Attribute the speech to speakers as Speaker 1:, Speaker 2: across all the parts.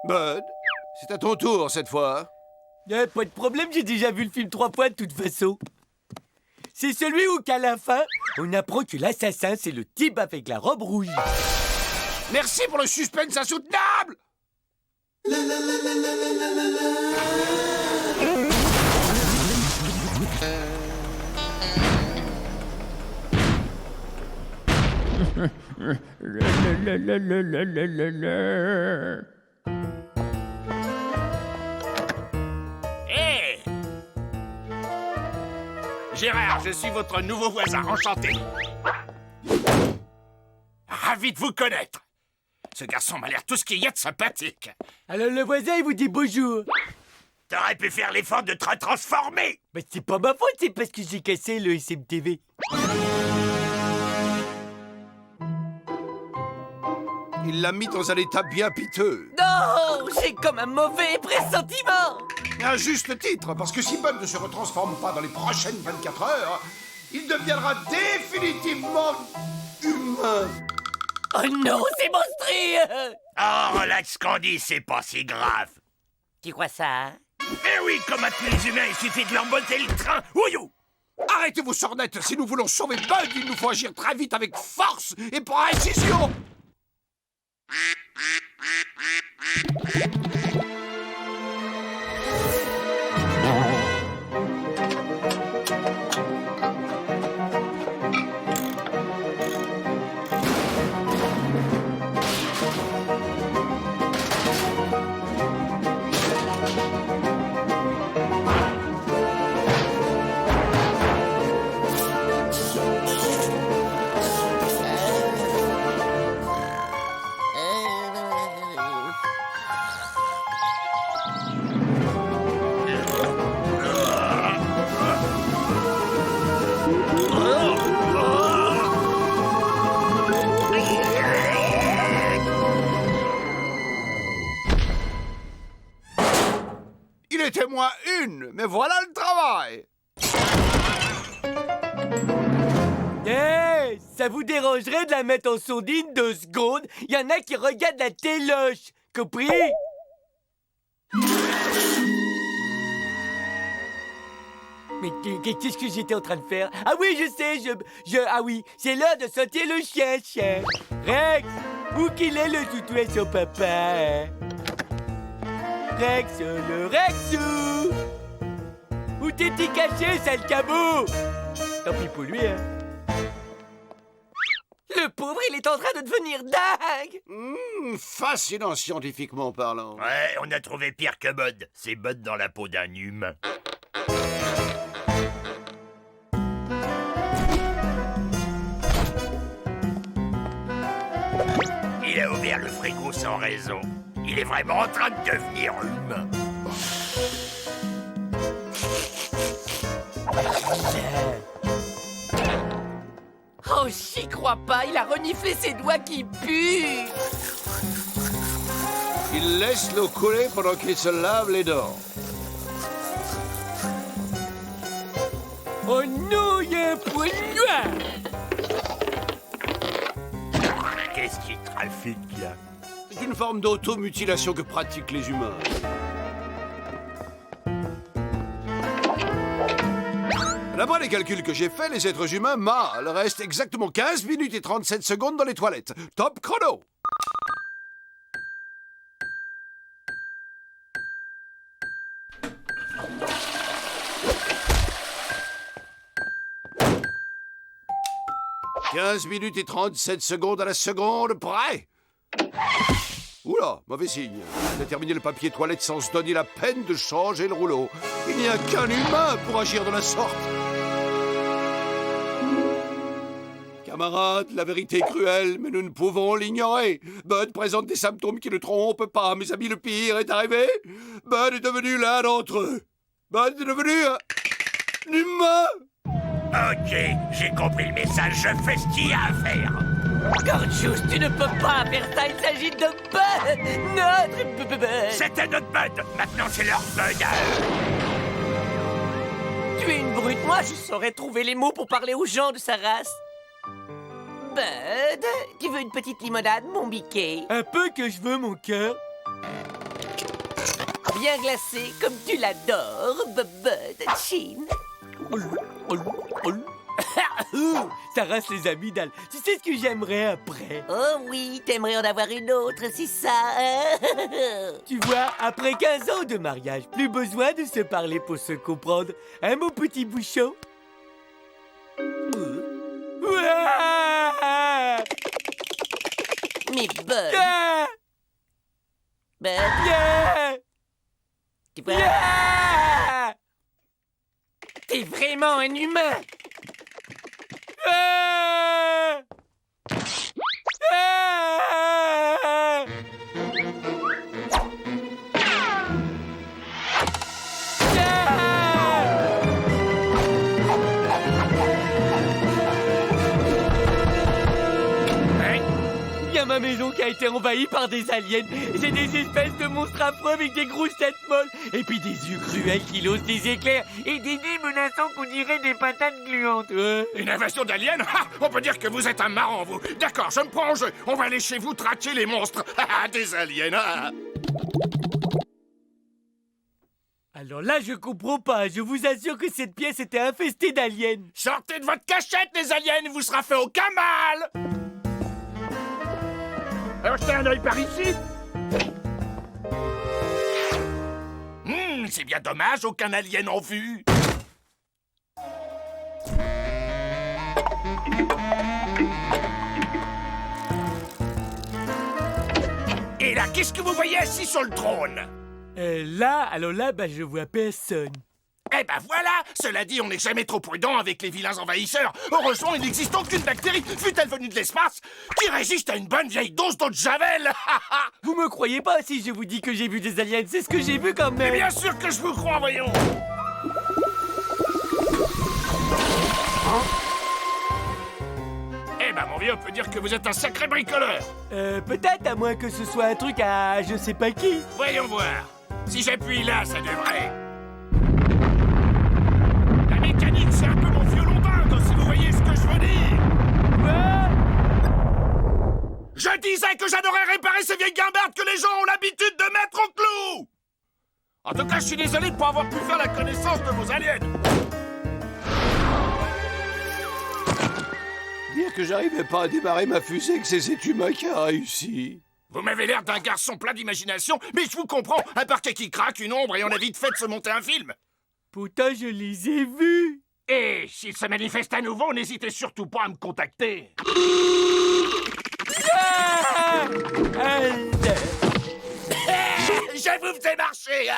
Speaker 1: Bud, c'est à ton tour cette fois.
Speaker 2: Pas de problème, j'ai déjà vu le film 3 fois de toute façon. C'est celui où, qu'à la fin, on apprend que l'assassin, c'est le type avec la robe rouge.
Speaker 1: Merci pour le suspense insoutenable.
Speaker 3: Hé Gérard, je suis votre nouveau voisin, enchanté. Ravi de vous connaître. Ce garçon m'a l'air tout ce qu'il y a de sympathique.
Speaker 2: Alors le voisin, il vous dit bonjour.
Speaker 3: T'aurais pu faire l'effort de te transformer.
Speaker 2: Mais c'est pas ma faute, c'est parce que j'ai cassé le SMTV.
Speaker 1: Il l'a mis dans un état bien piteux.
Speaker 2: Non, j'ai comme un mauvais pressentiment.
Speaker 1: À juste titre, parce que si Bud ne se retransforme pas dans les prochaines 24 heures, il deviendra définitivement humain.
Speaker 2: Oh non, c'est monstrueux.
Speaker 3: Oh, relax, Candy, c'est pas si grave.
Speaker 2: Tu crois ça, hein?
Speaker 3: Eh oui, comme à tous les humains, il suffit de leur botter le train. Ouillou!
Speaker 1: Arrêtez vos sornettes. Si nous voulons sauver Bud, il nous faut agir très vite avec force et précision. Il était moins une, mais voilà le travail.
Speaker 2: Hey, ça vous dérangerait de la mettre en sourdine 2 secondes? Il y en a qui regardent la téloche, compris? Mais qu'est-ce que j'étais en train de faire? Ah oui, je sais, ah oui, c'est l'heure de sauter le chien. Rex, où qu'il est le toutou à son papa, hein? Rex, le Rexou! Où t'es-tu caché, sale cabot? Tant pis pour lui, hein. Le pauvre, il est en train de devenir dingue!
Speaker 1: Fascinant scientifiquement parlant.
Speaker 3: Ouais, on a trouvé pire que Bud. C'est Bud dans la peau d'un humain. Il a ouvert le frigo sans raison. Il est vraiment en train de devenir humain.
Speaker 2: Oh, j'y crois pas, il a reniflé ses doigts qui puent!
Speaker 1: Il laisse l'eau couler pendant qu'il se lave les dents.
Speaker 2: Oh non, il y a un point noir!
Speaker 3: Qu'est-ce qu'il trafique, là?
Speaker 1: C'est une forme d'automutilation que pratiquent les humains. D'après les calculs que j'ai faits, les êtres humains mâles restent exactement 15 minutes et 37 secondes dans les toilettes. Top chrono! « 15 minutes et 37 secondes à la seconde près. Oula, mauvais signe. Il a terminé le papier toilette sans se donner la peine de changer le rouleau. Il n'y a qu'un humain pour agir de la sorte. Camarades, la vérité est cruelle, mais nous ne pouvons l'ignorer. Bud présente des symptômes qui ne trompent pas, mes amis, le pire est arrivé. Bud est devenu l'un d'entre eux. Bud est devenu un humain.
Speaker 3: Ok, j'ai compris le message, je fais ce qu'il y a à faire.
Speaker 2: Gorgeous, tu ne peux pas faire ça, il s'agit de Bud! Notre Bud!
Speaker 3: C'était notre Bud, maintenant c'est leur Bud à eux.
Speaker 2: Tu es une brute, moi je saurais trouver les mots pour parler aux gens de sa race. Bud, tu veux une petite limonade, mon biquet? Un peu que je veux, mon cœur. bien glacé, comme tu l'adores, Bud, Chin. Ça rase les amygdales. Tu sais ce que j'aimerais après?
Speaker 4: Oh oui, t'aimerais en avoir une autre, c'est ça, hein?
Speaker 2: Tu vois, après 15 ans de mariage, plus besoin de se parler pour se comprendre. Hein, mon petit bouchon? Ouah!
Speaker 4: Mais Bud,
Speaker 2: Ah!
Speaker 4: Bud,
Speaker 2: Yeah!
Speaker 4: tu peux...
Speaker 2: Yeah! T'es vraiment un humain! Ah! Ah! Il y a ma maison qui a été envahie par des aliens. C'est des espèces de monstres affreux avec des grosses têtes molles. Et puis des yeux cruels qui lancent des éclairs. Et des nez menaçants qu'on dirait des patates gluantes.
Speaker 3: Une invasion d'aliens? On peut dire que vous êtes un marrant, vous. D'accord, je me prends en jeu. On va aller chez vous traquer les monstres. Des aliens.
Speaker 2: Alors là, je comprends pas. Je vous assure que cette pièce était infestée d'aliens.
Speaker 3: Sortez de votre cachette, les aliens. Il vous sera fait aucun mal. Alors, jetez un œil par ici. C'est bien dommage, aucun alien en vue. Et là, qu'est-ce que vous voyez assis sur le trône?
Speaker 2: Alors là, je vois personne.
Speaker 3: Eh ben voilà! Cela dit, on n'est jamais trop prudent avec les vilains envahisseurs. Heureusement, il n'existe aucune bactérie, fût-elle venue de l'espace, qui résiste à une bonne vieille dose d'eau de javel.
Speaker 2: Vous me croyez pas si je vous dis que j'ai vu des aliens? C'est ce que j'ai vu quand même.
Speaker 3: Mais bien sûr que je vous crois, voyons. Eh ben, mon vieux, on peut dire que vous êtes un sacré bricoleur.
Speaker 2: Peut-être, à moins que ce soit un truc à je sais pas qui.
Speaker 3: Voyons voir. Si j'appuie là, ça devrait... La mécanique, c'est un peu mon violon d'Inde, si vous voyez ce que je veux dire. Je disais que j'adorais réparer ces vieilles guimbardes que les gens ont l'habitude de mettre au clou. En tout cas, je suis désolé de ne pas avoir pu faire la connaissance de vos aliens.
Speaker 1: Dire que j'arrivais pas à démarrer ma fusée, que c'est cet humain qui a réussi.
Speaker 3: Vous m'avez l'air d'un garçon plein d'imagination, mais je vous comprends. Un parquet qui craque, une ombre, et on a vite fait de se monter un film.
Speaker 2: Pourtant, je les ai vus.
Speaker 3: Et s'il se manifeste à nouveau, n'hésitez surtout pas à me contacter. Je vous faisais marcher.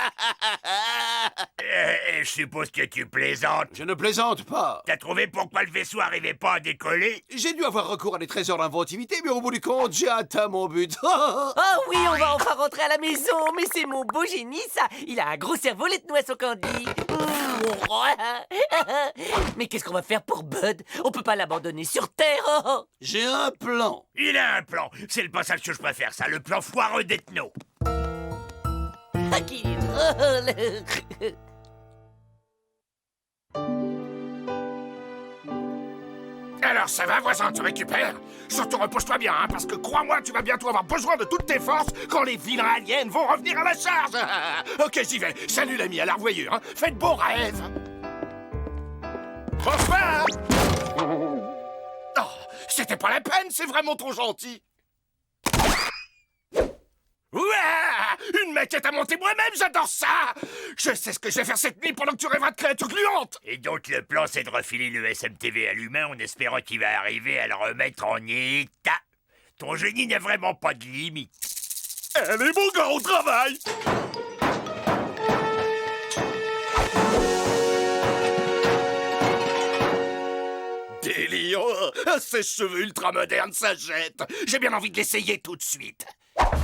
Speaker 3: Je suppose que tu plaisantes.
Speaker 1: Je ne plaisante pas.
Speaker 3: T'as trouvé pourquoi le vaisseau arrivait pas à décoller?
Speaker 1: J'ai dû avoir recours à des trésors d'inventivité, mais au bout du compte, j'ai atteint mon but.
Speaker 4: Oh oui, on va enfin rentrer à la maison, mais c'est mon beau génie, ça. Il a un gros cerveau, les noix au candy. Mais qu'est-ce qu'on va faire pour Bud? On peut pas l'abandonner sur Terre. Oh.
Speaker 1: J'ai un plan.
Speaker 3: Il a un plan. C'est le passage que je préfère, ça. Le plan foireux d'Ethno.
Speaker 4: Ah, qu'il est drôle.
Speaker 3: Alors ça va, voisin, tu récupères? Surtout repose-toi bien, hein, parce que crois-moi, tu vas bientôt avoir besoin de toutes tes forces quand les vilains aliens vont revenir à la charge. Ok, j'y vais. Salut l'ami, à la revoyure, hein. Faites beaux rêves. Bonsoir. Oh, c'était pas la peine, c'est vraiment trop gentil. Ouah, une maquette à monter moi-même, j'adore ça. Je sais ce que je vais faire cette nuit pendant que tu rêveras de créatures gluantes. Et donc le plan, c'est de refiler le SMTV à l'humain en espérant qu'il va arriver à le remettre en état. Ton génie n'a vraiment pas de limite. Allez mon gars, au travail. Délire. Ces cheveux ultra modernes, ça jette. J'ai bien envie de l'essayer tout de suite.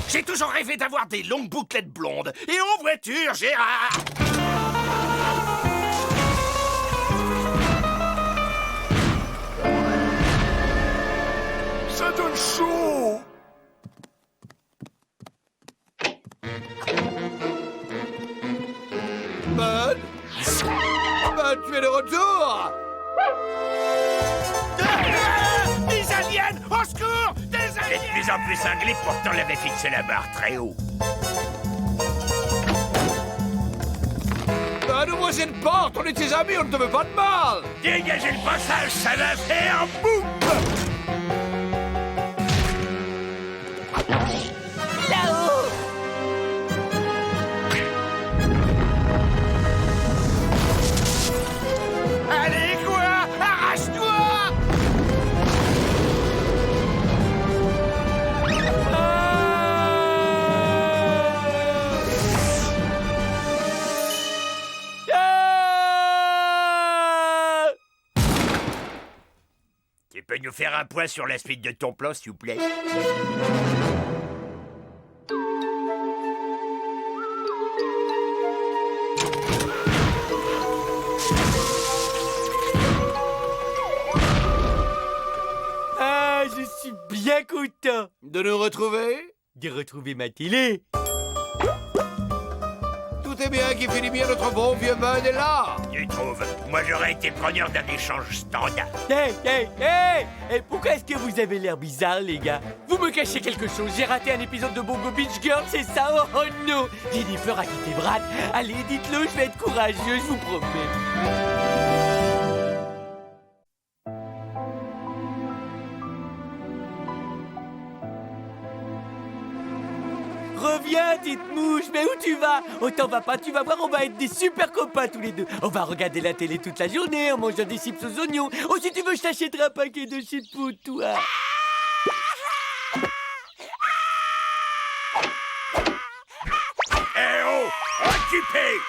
Speaker 3: J'ai toujours rêvé d'avoir des longues bouclettes blondes. Et en voiture, Gérard. Ça donne chaud.
Speaker 1: Bud, tu es de retour.
Speaker 3: Des aliens! Au secours! Des aliens! De plus en plus cinglé, pourtant l'avait fixé la barre très haut.
Speaker 1: Ben, ouvre cette porte, on est tes amis, on ne te veut pas de mal.
Speaker 3: Dégagez le passage, ça va faire boum.
Speaker 4: Là-haut!
Speaker 3: Allez, quoi? Arrache-toi! Tu peux nous faire un point sur la suite de ton plan, s'il vous plaît?
Speaker 2: Ah, je suis bien content
Speaker 1: De nous retrouver?
Speaker 2: de retrouver ma télé.
Speaker 1: Tout est bien qui finit bien, notre bon vieux Bud est là.
Speaker 3: Tu trouves? Moi, j'aurais été preneur d'un échange standard.
Speaker 2: Hey, hey, hey! Et pourquoi est-ce que vous avez l'air bizarre, les gars? Vous me cachez quelque chose? J'ai raté un épisode de Bongo Beach Girl, c'est ça? Oh non! Jennifer a quitté Brad. Allez, dites-le, je vais être courageux, je vous promets. Reviens, petite mouche, mais où tu vas? Oh, t'en vas pas, tu vas voir, on va être des super copains tous les deux. On va regarder la télé toute la journée en mangeant des chips aux oignons. Oh, si tu veux, je t'achèterai un paquet de chips pour toi.
Speaker 3: Eh oh! Occupé!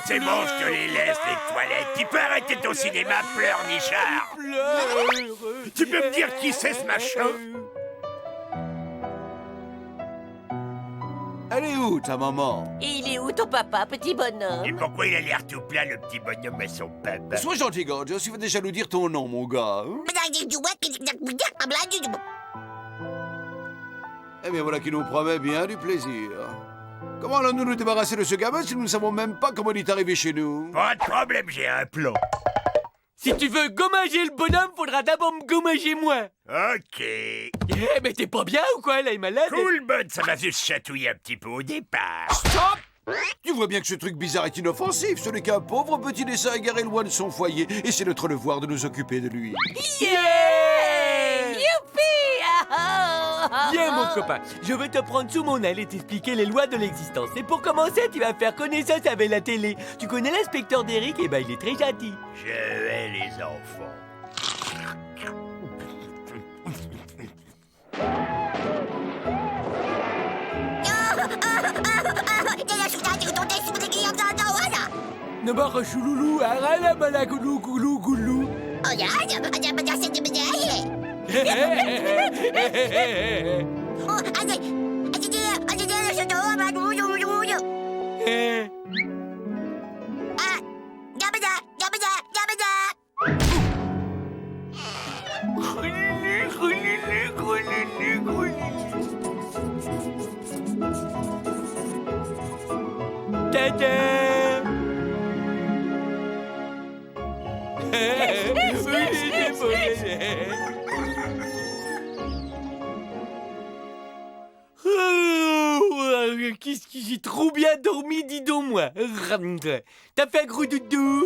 Speaker 3: C'est bon, je te les laisse, les toilettes. Tu peux arrêter ton cinéma, pleurnichard. Tu peux me dire qui c'est, ce machin?
Speaker 1: Elle est où, ta maman?
Speaker 4: Et il est où ton papa, petit
Speaker 3: Et
Speaker 4: bonhomme?
Speaker 3: pourquoi il a l'air tout plein, le petit bonhomme et son papa?
Speaker 1: Sois gentil, Gorgeous, tu vas déjà nous dire ton nom, mon gars. Hein? Eh bien, voilà qui nous promet bien du plaisir. Comment allons-nous nous débarrasser de ce gamin si nous ne savons même pas comment il est arrivé chez nous?
Speaker 3: Pas de problème, j'ai un plan.
Speaker 2: Si tu veux gommager le bonhomme, faudra d'abord me gommager moi.
Speaker 3: Ok.
Speaker 2: Eh, mais t'es pas bien ou quoi, là, il est malade?
Speaker 3: Cool, bud, ça m'a juste chatouillé un petit peu au départ.
Speaker 1: Stop! Tu vois bien que ce truc bizarre est inoffensif. Ce n'est qu'un pauvre petit dessin égaré loin de son foyer. Et c'est notre devoir de nous occuper de lui.
Speaker 2: Yeah!
Speaker 4: Youpi!
Speaker 2: Viens, mon copain, je vais te prendre sous mon aile et t'expliquer les lois de l'existence. Et pour commencer, tu vas faire connaissance avec la télé. Tu connais l'inspecteur d'Eric? Eh ben, il est très gentil.
Speaker 3: Je hais les enfants.
Speaker 2: Ne barre chouloulou, arala malagoulou goulou goulou. Tada! Qu'est-ce que j'ai trop bien dormi, dis donc, moi. T'as fait un gros doudou?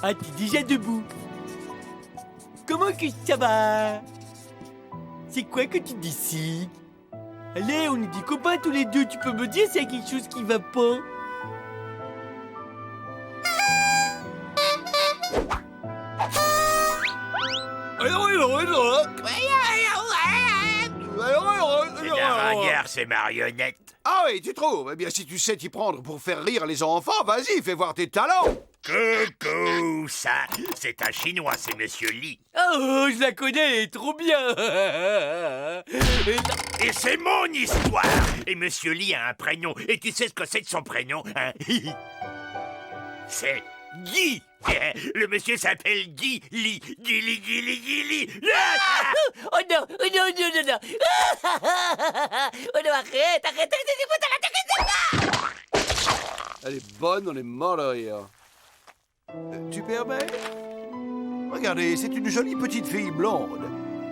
Speaker 2: Ah, t'es déjà debout. Comment que ça va? C'est quoi que tu décides? Allez, on est des copains tous les deux. Tu peux me dire s'il y a quelque chose qui va pas?
Speaker 3: C'est un ringard, ces marionnettes.
Speaker 1: Ah oui, tu trouves? Eh bien, si tu sais t'y prendre pour faire rire les enfants, vas-y, fais voir tes talents.
Speaker 3: Coucou, ça, c'est un Chinois, c'est Monsieur Lee.
Speaker 2: Oh, je la connais, elle est trop bien.
Speaker 3: Et c'est mon histoire. Et Monsieur Lee a un prénom. Et tu sais ce que c'est de son prénom, hein? C'est Guy. Le monsieur s'appelle Guy Lee. Guy Lee, Guy Lee, Guy Lee.
Speaker 4: Oh non, oh non, non, non, non. Oh non, arrête, arrête,
Speaker 1: Elle est bonne, on est mort de rire. Tu permets? Regardez, c'est une jolie petite fille blonde.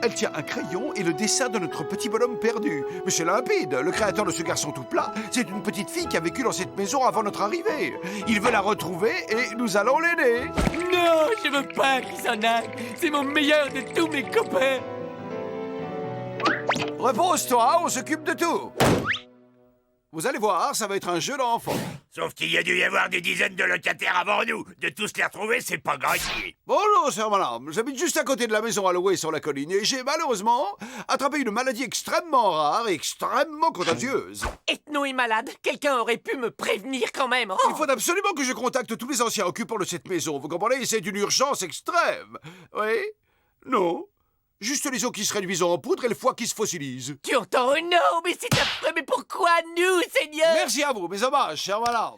Speaker 1: Elle tient un crayon et le dessin de notre petit bonhomme perdu. Mais c'est limpide, le créateur de ce garçon tout plat, c'est une petite fille qui a vécu dans cette maison avant notre arrivée. Il veut la retrouver et nous allons l'aider.
Speaker 2: Non, je veux pas qu'il s'en aille. C'est mon meilleur de tous mes copains.
Speaker 1: Repose-toi, on s'occupe de tout. Vous allez voir, ça va être un jeu d'enfant.
Speaker 3: Sauf qu'il y a dû y avoir des dizaines de locataires avant nous. De tous les retrouver, c'est pas gagné.
Speaker 1: Bonjour, sœur madame. J'habite juste à côté de la maison à louer sur la colline et j'ai malheureusement attrapé une maladie extrêmement rare et extrêmement contagieuse.
Speaker 4: Ethno est malade. Quelqu'un aurait pu me prévenir quand même. Oh.
Speaker 1: Il faut absolument que je contacte tous les anciens occupants de cette maison. Vous comprenez? C'est une urgence extrême. Oui? Non? Juste les os qui se réduisent en poudre et le foie qui se fossilise.
Speaker 4: Tu entends? Non, mais c'est affreux. Mais pourquoi nous, Seigneur?
Speaker 1: Merci à vous, mes hommages, chère madame.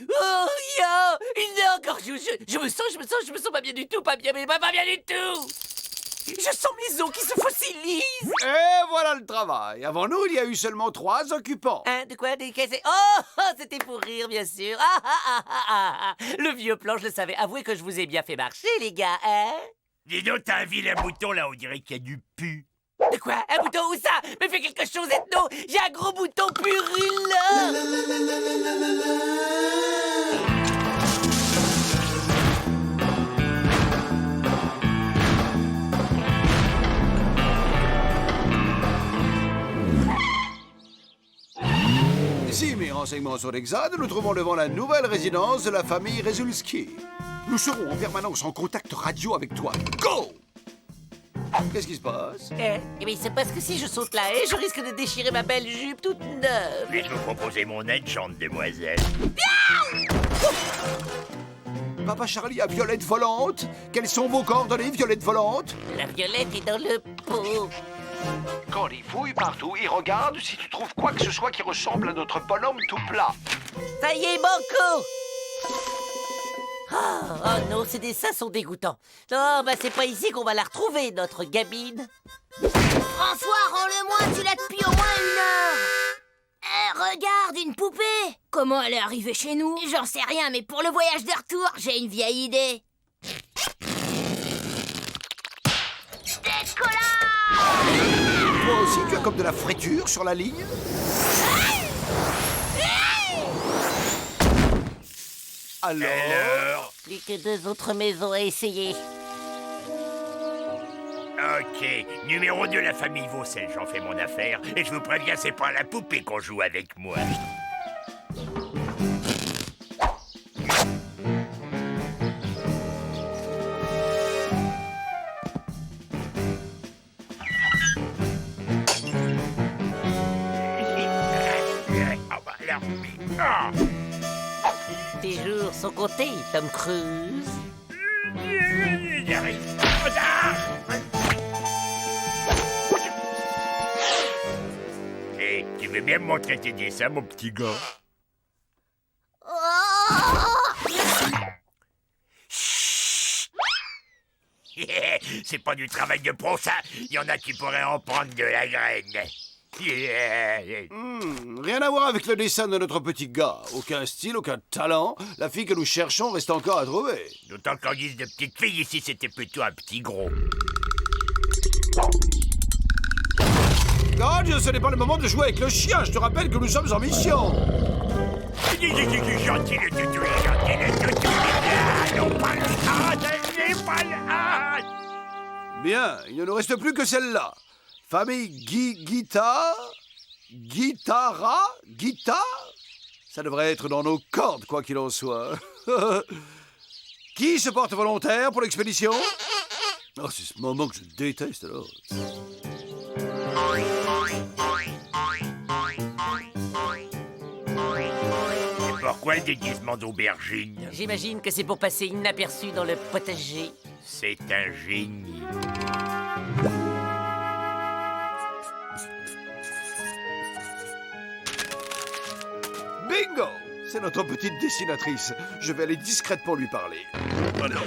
Speaker 4: Oh, non, encore, je me sens pas bien du tout, pas bien du tout. Je sens mes os qui se fossilisent.
Speaker 1: Et voilà le travail. Avant nous, il y a eu seulement 3 occupants.
Speaker 4: Hein, de quoi? Oh, c'était pour rire, bien sûr. Le vieux plan, je le savais. Avouez que je vous ai bien fait marcher, les gars, hein?
Speaker 3: Dis donc, t'as un vilain bouton là, on dirait qu'il y a du pu.
Speaker 4: De quoi? Un bouton où ça? Mais fais quelque chose, Ethno! J'ai un gros bouton purulent!
Speaker 1: Si mes renseignements sont exacts, nous trouvons devant la nouvelle résidence de la famille Rezulski. Nous serons en permanence en contact radio avec toi. Go! Qu'est-ce qui se passe?
Speaker 4: Eh bien, il se passe que si je saute la haie, je risque de déchirer ma belle jupe toute neuve.
Speaker 3: Puis-je vous proposer mon aide, chante demoiselle?
Speaker 1: Papa Charlie a Violette Volante. Quelles sont vos coordonnées, Violette Volante?
Speaker 4: La violette est dans le pot.
Speaker 1: Quand il fouille partout, il regarde si tu trouves quoi que ce soit qui ressemble à notre bonhomme tout plat.
Speaker 4: Ça y est, banco! Oh non, ces dessins sont dégoûtants. Non, bah c'est pas ici qu'on va la retrouver, notre gamine.
Speaker 5: François, rends-le-moi, tu l'as depuis au moins 1 heure. Regarde, une poupée. Comment elle est arrivée chez nous? J'en sais rien, mais pour le voyage de retour, j'ai une vieille idée. Décollage!
Speaker 1: Toi aussi, tu as comme de la friture sur la ligne? Alors?
Speaker 4: Plus que 2 autres maisons à essayer.
Speaker 3: Ok, numéro 2, la famille Vaucel, j'en fais mon affaire. Et je vous préviens, c'est pas la poupée qu'on joue avec moi.
Speaker 4: Tes jours sont comptés, Tom Cruise.
Speaker 3: Hey, tu veux bien me montrer tes dessins, mon petit gars? C'est pas du travail de pro, ça. Il y en a qui pourraient en prendre de la graine.
Speaker 1: Rien à voir avec le dessin de notre petit gars. Aucun style, aucun talent. La fille que nous cherchons reste encore à trouver.
Speaker 3: D'autant qu'en guise de petite fille, ici, c'était plutôt un petit gros.
Speaker 1: God, ce n'est pas le moment de jouer avec le chien. Je te rappelle que nous sommes en mission.
Speaker 3: Gentil le toutou, gentil le toutou. Non, pas le hâte, pas le hâte.
Speaker 1: Bien, il ne nous reste plus que celle-là. Famille Guitare? Ça devrait être dans nos cordes, quoi qu'il en soit. Qui se porte volontaire pour l'expédition? Oh, c'est ce moment que je déteste, alors.
Speaker 3: Pourquoi le déguisement d'aubergine?
Speaker 4: J'imagine que c'est pour passer inaperçu dans le potager.
Speaker 3: C'est un génie.
Speaker 1: Bingo! C'est notre petite dessinatrice. Je vais aller discrète pour lui parler. Alors.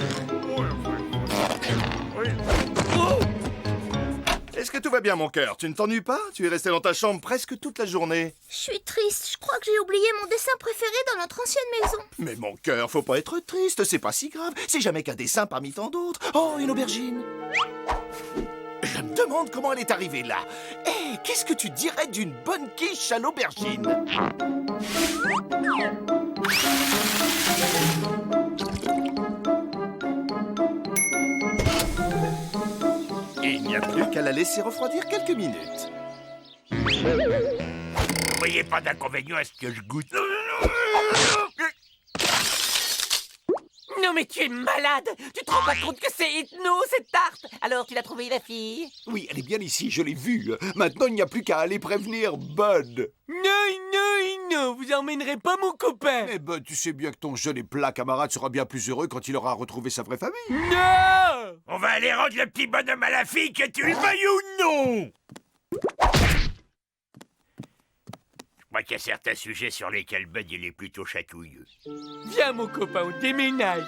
Speaker 3: Est-ce que tout va bien, mon cœur? Tu ne t'ennuies pas? Tu es resté dans ta chambre presque toute la journée.
Speaker 5: Je suis triste, je crois que j'ai oublié mon dessin préféré dans notre ancienne maison.
Speaker 3: Mais mon cœur, faut pas être triste, c'est pas si grave. C'est jamais qu'un dessin parmi tant d'autres. Oh, une aubergine. Je me demande comment elle est arrivée là. Hé, qu'est-ce que tu dirais d'une bonne quiche à l'aubergine? Il n'y a plus qu'à la laisser refroidir quelques minutes.
Speaker 6: Vous voyez pas d'inconvénient à ce que je goûte?
Speaker 4: Non mais tu es malade. Tu te rends pas compte que c'est hypno, cette tarte? Alors tu l'as trouvée, la fille?
Speaker 1: Oui, elle est bien ici, je l'ai vue. Maintenant, il n'y a plus qu'à aller prévenir Bud.
Speaker 2: Non, vous emmènerez pas mon copain.
Speaker 1: Mais Bud, tu sais bien que ton jeune et plat camarade sera bien plus heureux quand il aura retrouvé sa vraie famille.
Speaker 2: Non!
Speaker 6: On va aller rendre le petit bonhomme à la fille, que tu le veuilles ou non! Je crois qu'il y a certains sujets sur lesquels Bud il est plutôt chatouilleux.
Speaker 2: Viens mon copain, on déménage.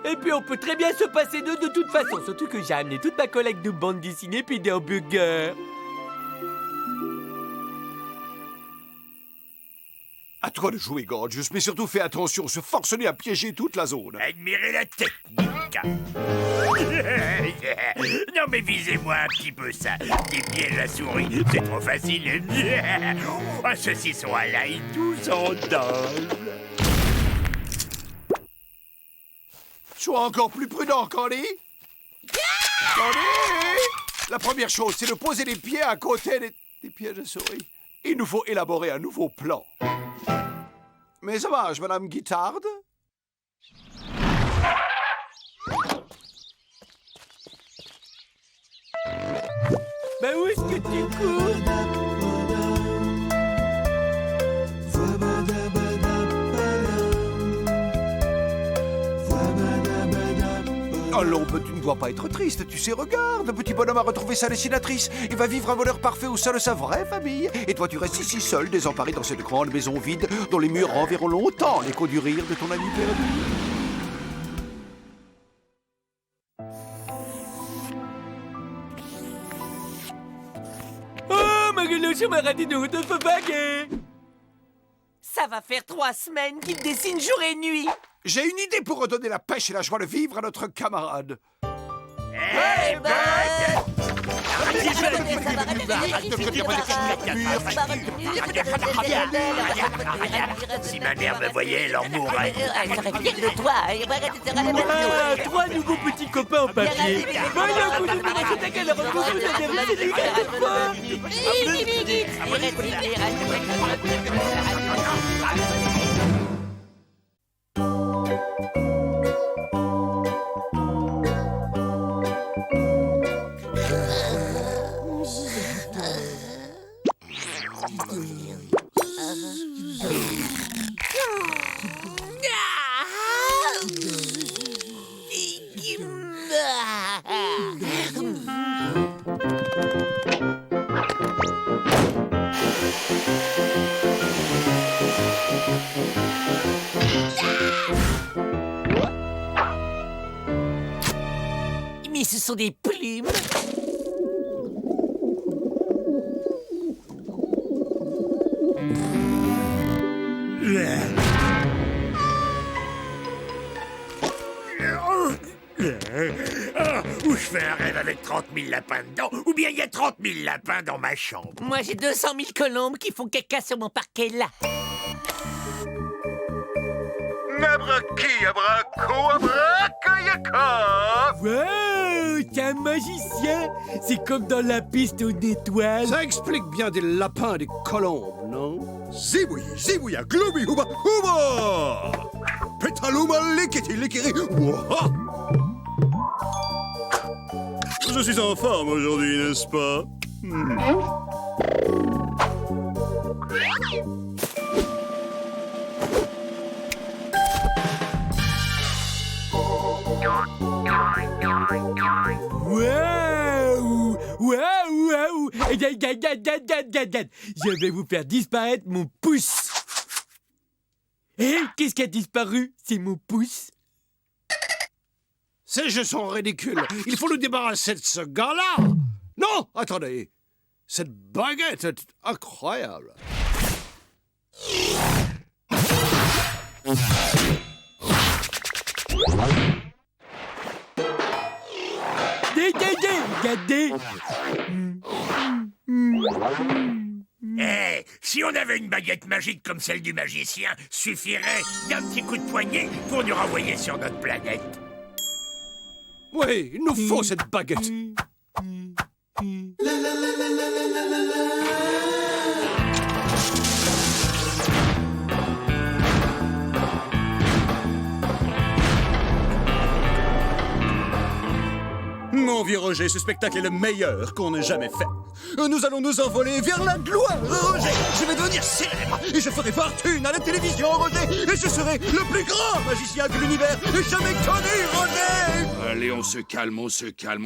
Speaker 2: Et puis on peut très bien se passer d'eux de toute façon. Surtout que j'ai amené toute ma collecte de bandes dessinées puis des hamburgers.
Speaker 1: À toi de jouer, Gorgeous, mais surtout fais attention, se forcener à piéger toute la zone.
Speaker 6: Admirez la technique. Non mais visez-moi un petit peu ça. Des pièges à souris, c'est trop facile. Un saucisson à l'ail, 12 ans d'âge.
Speaker 1: Sois encore plus prudent, Candy. Candy! La première chose, c'est de poser les pieds à côté des pièges à souris. Il nous faut élaborer un nouveau plan. Mais ça marche, Madame Guittarde?
Speaker 2: Ben où est-ce que tu cours?
Speaker 1: Allons, tu ne dois pas être triste, tu sais, regarde, le petit bonhomme a retrouvé sa dessinatrice. Il va vivre un bonheur parfait au sein de sa vraie famille. Et toi, tu restes ici seul, désemparé dans cette grande maison vide, dont les murs renverront longtemps l'écho du rire de ton ami perdu.
Speaker 2: Oh, Magueloche, Maradino, de Fabagé!
Speaker 4: Ça va faire 3 semaines qu'il dessine jour et nuit.
Speaker 1: J'ai une idée pour redonner la pêche et la joie de vivre à notre camarade.
Speaker 6: Hey, Bud! Si ma mère me voyait, elle en mourrait.
Speaker 4: De toi.
Speaker 2: Ah, 3 nouveaux petits copains en papier. Voyons, vous nous direz c'est à quelle heure vous avez réussi quelquefois.
Speaker 4: Mais ce sont des plumes.
Speaker 6: Ou je fais un rêve avec 30 000 lapins dedans, ou bien il y a 30 000 lapins dans ma chambre.
Speaker 4: Moi, j'ai 200 000 colombes qui font caca sur mon parquet là.
Speaker 3: Nabraki, abraco, abracayaka.
Speaker 2: Wow, c'est un magicien. C'est comme dans la piste aux étoiles.
Speaker 1: Ça explique bien des lapins et des colombes, non?
Speaker 3: Ziboui, zibouya, globi, huba, huba. Pétaluma, likiti, likiri, ouah. Je suis en forme aujourd'hui, n'est-ce pas?
Speaker 2: Waouh! Waouh! Je vais vous faire disparaître mon pouce. Et qu'est-ce qui a disparu? C'est mon pouce.
Speaker 1: Ces jeux sont ridicules. Il faut nous débarrasser de ce gars-là. Non, attendez. Cette baguette est incroyable.
Speaker 2: Regardez.
Speaker 6: Si on avait une baguette magique comme celle du magicien, suffirait d'un petit coup de poignet pour nous renvoyer sur notre planète.
Speaker 1: Oui, il nous faut cette baguette.
Speaker 7: Mon vieux Roger, ce spectacle est le meilleur qu'on ait jamais fait. Nous allons nous envoler vers la gloire, Roger. Je vais devenir célèbre et je ferai fortune à la télévision, Roger. Et je serai le plus grand magicien que l'univers ait jamais connu, Roger.
Speaker 8: Allez, on se calme,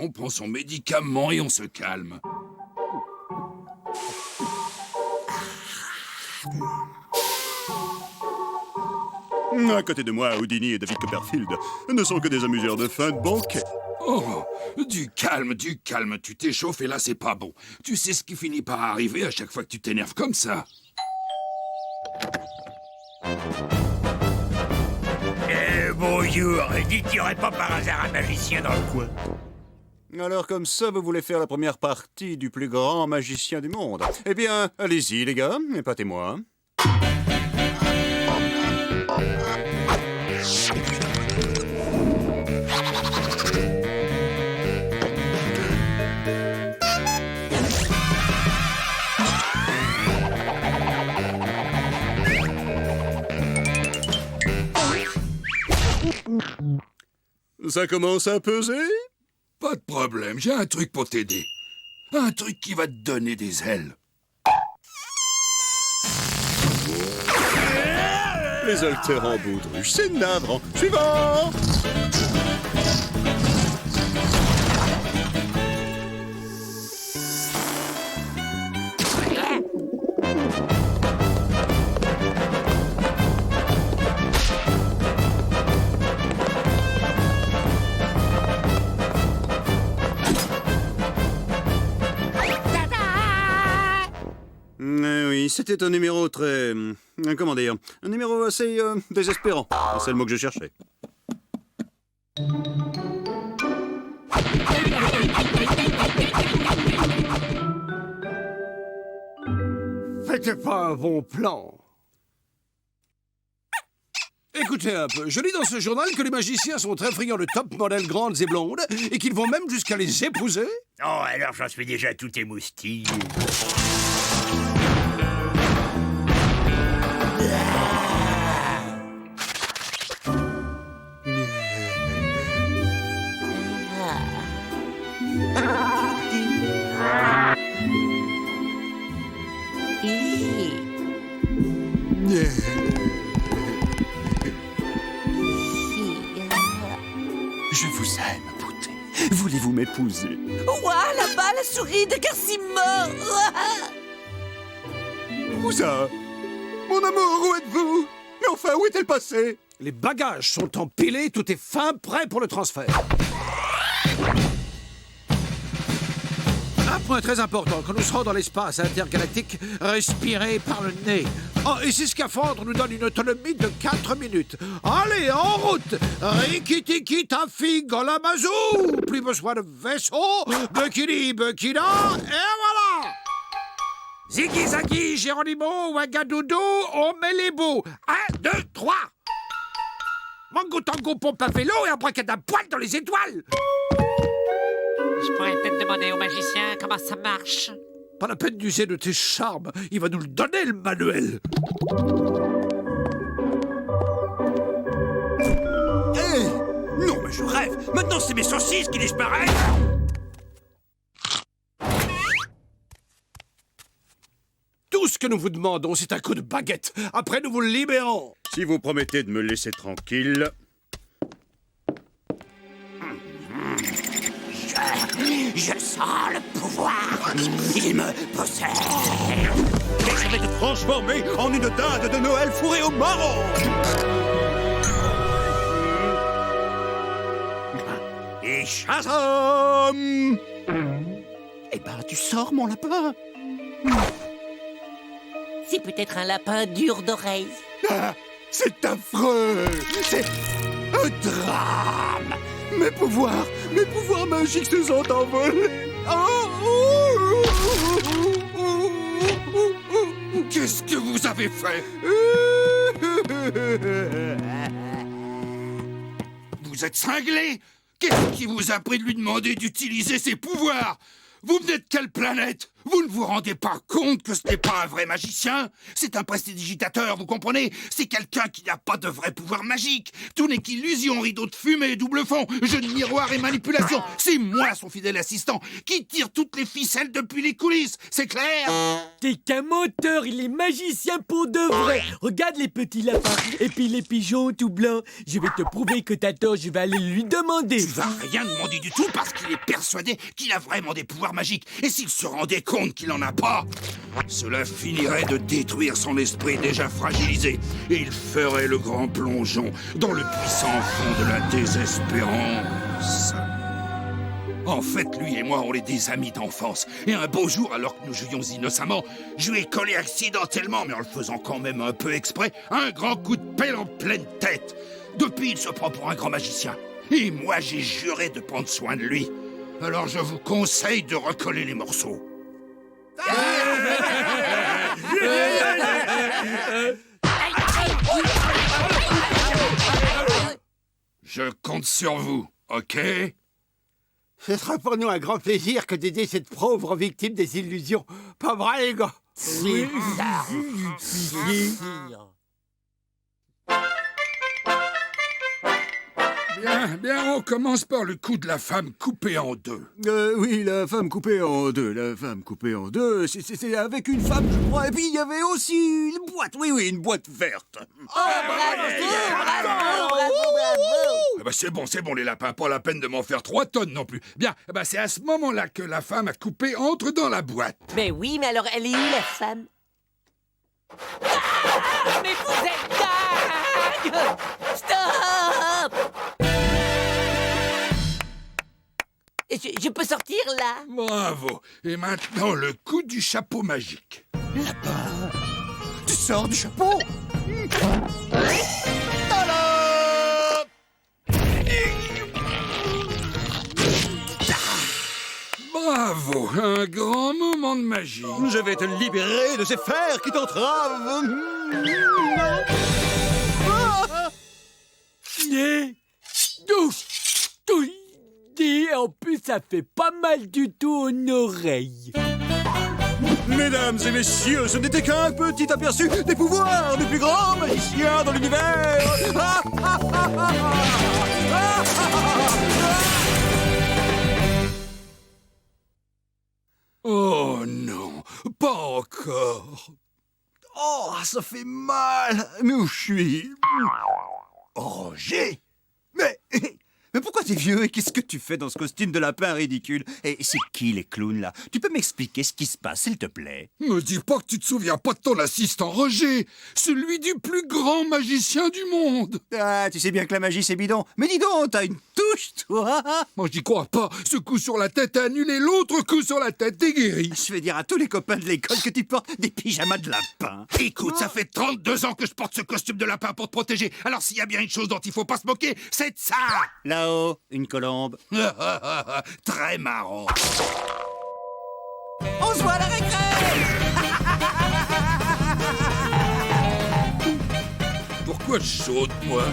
Speaker 8: on prend son médicament et on se calme.
Speaker 7: À côté de moi, Houdini et David Copperfield ne sont que des amuseurs de fin de banquet.
Speaker 8: Oh, du calme, tu t'échauffes et là c'est pas bon. Tu sais ce qui finit par arriver à chaque fois que tu t'énerves comme ça.
Speaker 6: Bonjour, dites qu'il n'y aurait pas par hasard un magicien dans le coin?
Speaker 7: Alors comme ça, vous voulez faire la première partie du plus grand magicien du monde? Eh bien, allez-y les gars, épatez-moi. Ça commence à peser?
Speaker 8: Pas de problème, j'ai un truc pour t'aider. Un truc qui va te donner des ailes.
Speaker 7: Les haltères en baudruche, c'est navrant. Suivant! Oui, c'était un numéro très... comment dire? Un numéro assez désespérant. C'est le mot que je cherchais.
Speaker 1: C'était pas un bon plan. Écoutez un peu, je lis dans ce journal que les magiciens sont très friands de top modèles grandes et blondes et qu'ils vont même jusqu'à les épouser.
Speaker 6: Oh, alors j'en suis déjà tout émoustillé.
Speaker 7: Je vous aime, beauté. Voulez-vous m'épouser?
Speaker 4: Ouah, là-bas, la souris de Carcimore.
Speaker 7: Où ça? Mon amour, où êtes-vous? Mais enfin, où est-elle passée?
Speaker 1: Les bagages sont empilés, tout est fin prêt pour le transfert. Un point très important, quand nous serons dans l'espace intergalactique, respirez par le nez. Oh, et ces scaphandres nous donnent une autonomie de 4 minutes. Allez, en route! Rikitiki tafi golamazou! Plus besoin de vaisseau, Bukini Bukina, et voilà! Ziggy Zaggy, Geronimo, Ouagadoudou, on met les bouts. 1, 2, 3! Mango tango pompe à vélo et abracadapoil dans les étoiles!
Speaker 9: Je pourrais peut-être demander au magicien comment ça marche.
Speaker 1: Pas la peine d'user de tes charmes, il va nous le donner, le manuel.
Speaker 3: Non, mais je rêve. Maintenant, c'est mes saucisses qui disparaissent.
Speaker 1: Tout ce que nous vous demandons, c'est un coup de baguette. Après, nous vous le libérons.
Speaker 7: Si vous promettez de me laisser tranquille...
Speaker 3: Je sens le pouvoir. Il me possède.
Speaker 7: Et je vais te transformer en une dinde de Noël fourrée au marron. Shazam! Eh ben, tu sors, mon lapin.
Speaker 4: C'est peut-être un lapin dur d'oreille.
Speaker 7: Ah, c'est affreux. C'est un drame. Mes pouvoirs magiques se sont envolés.
Speaker 8: Qu'est-ce que vous avez fait? Vous êtes cinglé? Qu'est-ce qui vous a pris de lui demander d'utiliser ses pouvoirs? Vous venez de quelle planète? Vous ne vous rendez pas compte que ce n'est pas un vrai magicien? C'est un prestidigitateur, vous comprenez? C'est quelqu'un qui n'a pas de vrai pouvoir magique. Tout n'est qu'illusion, rideau de fumée, double fond, jeu de miroir et manipulation. C'est moi, son fidèle assistant, qui tire toutes les ficelles depuis les coulisses. C'est clair?
Speaker 2: T'es qu'un menteur, il est magicien pour de vrai. Regarde les petits lapins et puis les pigeons tout blancs. Je vais te prouver que t'as tort, je vais aller lui demander.
Speaker 8: Tu vas rien demander du tout parce qu'il est persuadé qu'il a vraiment des pouvoirs magiques. Et s'il se rendait compte qu'il n'en a pas, cela finirait de détruire son esprit déjà fragilisé. Et il ferait le grand plongeon dans le puissant fond de la désespérance. En fait, lui et moi, on est des amis d'enfance. Et un beau jour, alors que nous jouions innocemment, je lui ai collé accidentellement, mais en le faisant quand même un peu exprès, un grand coup de pelle en pleine tête. Depuis, il se prend pour un grand magicien. Et moi, j'ai juré de prendre soin de lui. Alors je vous conseille de recoller les morceaux. Je compte sur vous, ok?
Speaker 10: Ce sera pour nous un grand plaisir que d'aider cette pauvre victime des illusions. Pas vrai, les gars?
Speaker 2: Oui.
Speaker 8: Bien, on commence par le coup de la femme coupée en deux.
Speaker 7: Oui, la femme coupée en deux. C'est avec une femme, je crois. Et puis, il y avait aussi une boîte. Oui, une boîte verte.
Speaker 8: Eh ben, c'est bon, les lapins. Pas la peine de m'en faire 3 tonnes non plus. Bien, eh ben, c'est à ce moment-là que la femme a coupé entre dans la boîte.
Speaker 4: Mais oui, mais alors elle est où, la femme? Ah, mais vous êtes dingue! Stop! Je peux sortir, là?
Speaker 8: Bravo. Et maintenant, le coup du chapeau magique.
Speaker 7: Tu sors du chapeau.
Speaker 8: Bravo, un grand moment de magie.
Speaker 7: Je vais te libérer de ces fers qui t'entravent.
Speaker 2: Et en plus, ça fait pas mal du tout aux oreilles.
Speaker 7: Mesdames et messieurs, ce n'était qu'un petit aperçu des pouvoirs du plus grand magicien dans l'univers.
Speaker 8: Oh non, pas encore.
Speaker 7: Oh, ça fait mal. Mais où je suis? Roger? Mais pourquoi t'es vieux et qu'est-ce que tu fais dans ce costume de lapin ridicule? Et c'est qui les clowns là? Tu peux m'expliquer ce qui se passe, s'il te plaît?
Speaker 8: Me dis pas que tu te souviens pas de ton assistant Roger, celui du plus grand magicien du monde.
Speaker 7: Ah, tu sais bien que la magie c'est bidon. Mais dis donc, t'as une touche, toi?
Speaker 8: Moi j'y crois pas, ce coup sur la tête a annulé l'autre coup sur la tête t'es guéri.
Speaker 7: Je vais dire à tous les copains de l'école que tu portes des pyjamas de lapin.
Speaker 8: Écoute, ça fait 32 ans que je porte ce costume de lapin pour te protéger. Alors s'il y a bien une chose dont il faut pas se moquer, c'est de ça.
Speaker 7: Là-haut, une colombe.
Speaker 8: Très marrant.
Speaker 7: On se voit à la récré.
Speaker 8: 'Quoi de moi?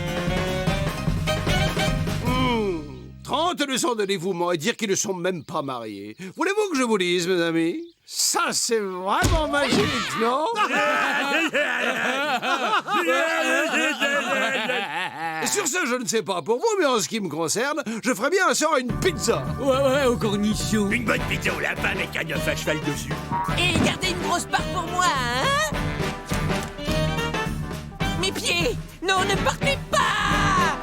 Speaker 1: 30 leçons de dévouement et dire qu'ils ne sont même pas mariés. Voulez-vous que je vous dise, mes amis? Ça, c'est vraiment magique, non? Et sur ce, je ne sais pas pour vous, mais en ce qui me concerne, je ferais bien un sort à une pizza.
Speaker 2: Ouais, au cornichon.
Speaker 6: Une bonne pizza au lapin avec un œuf à cheval dessus.
Speaker 4: Et gardez une grosse part pour moi, hein? Mes pieds! Non, ne partez pas!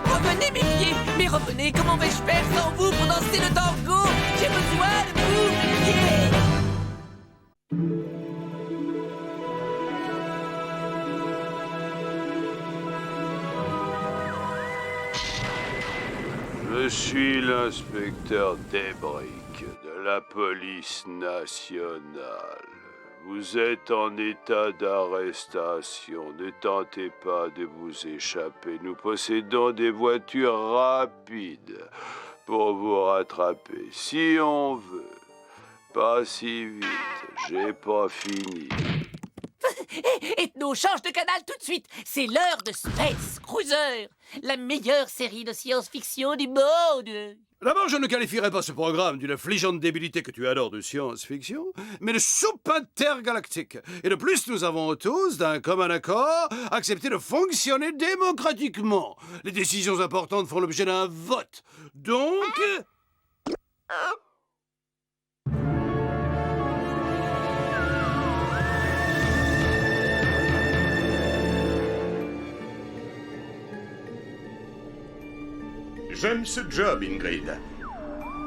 Speaker 4: Revenez, mes pieds! Mais revenez, comment vais-je faire sans vous pour danser le tango? J'ai besoin de vous, mes pieds!
Speaker 1: Je suis l'inspecteur Debrick de la police nationale. Vous êtes en état d'arrestation. Ne tentez pas de vous échapper. Nous possédons des voitures rapides pour vous rattraper. Si on veut. Pas si vite. J'ai pas fini.
Speaker 4: Ethno, change de canal tout de suite. C'est l'heure de Space Cruiser, la meilleure série de science-fiction du monde.
Speaker 1: D'abord, je ne qualifierais pas ce programme d'une affligeante débilité que tu adores de science-fiction, mais de soupe intergalactique. Et de plus, nous avons tous, d'un commun accord, accepté de fonctionner démocratiquement. Les décisions importantes font l'objet d'un vote. Donc...
Speaker 11: J'aime ce job, Ingrid.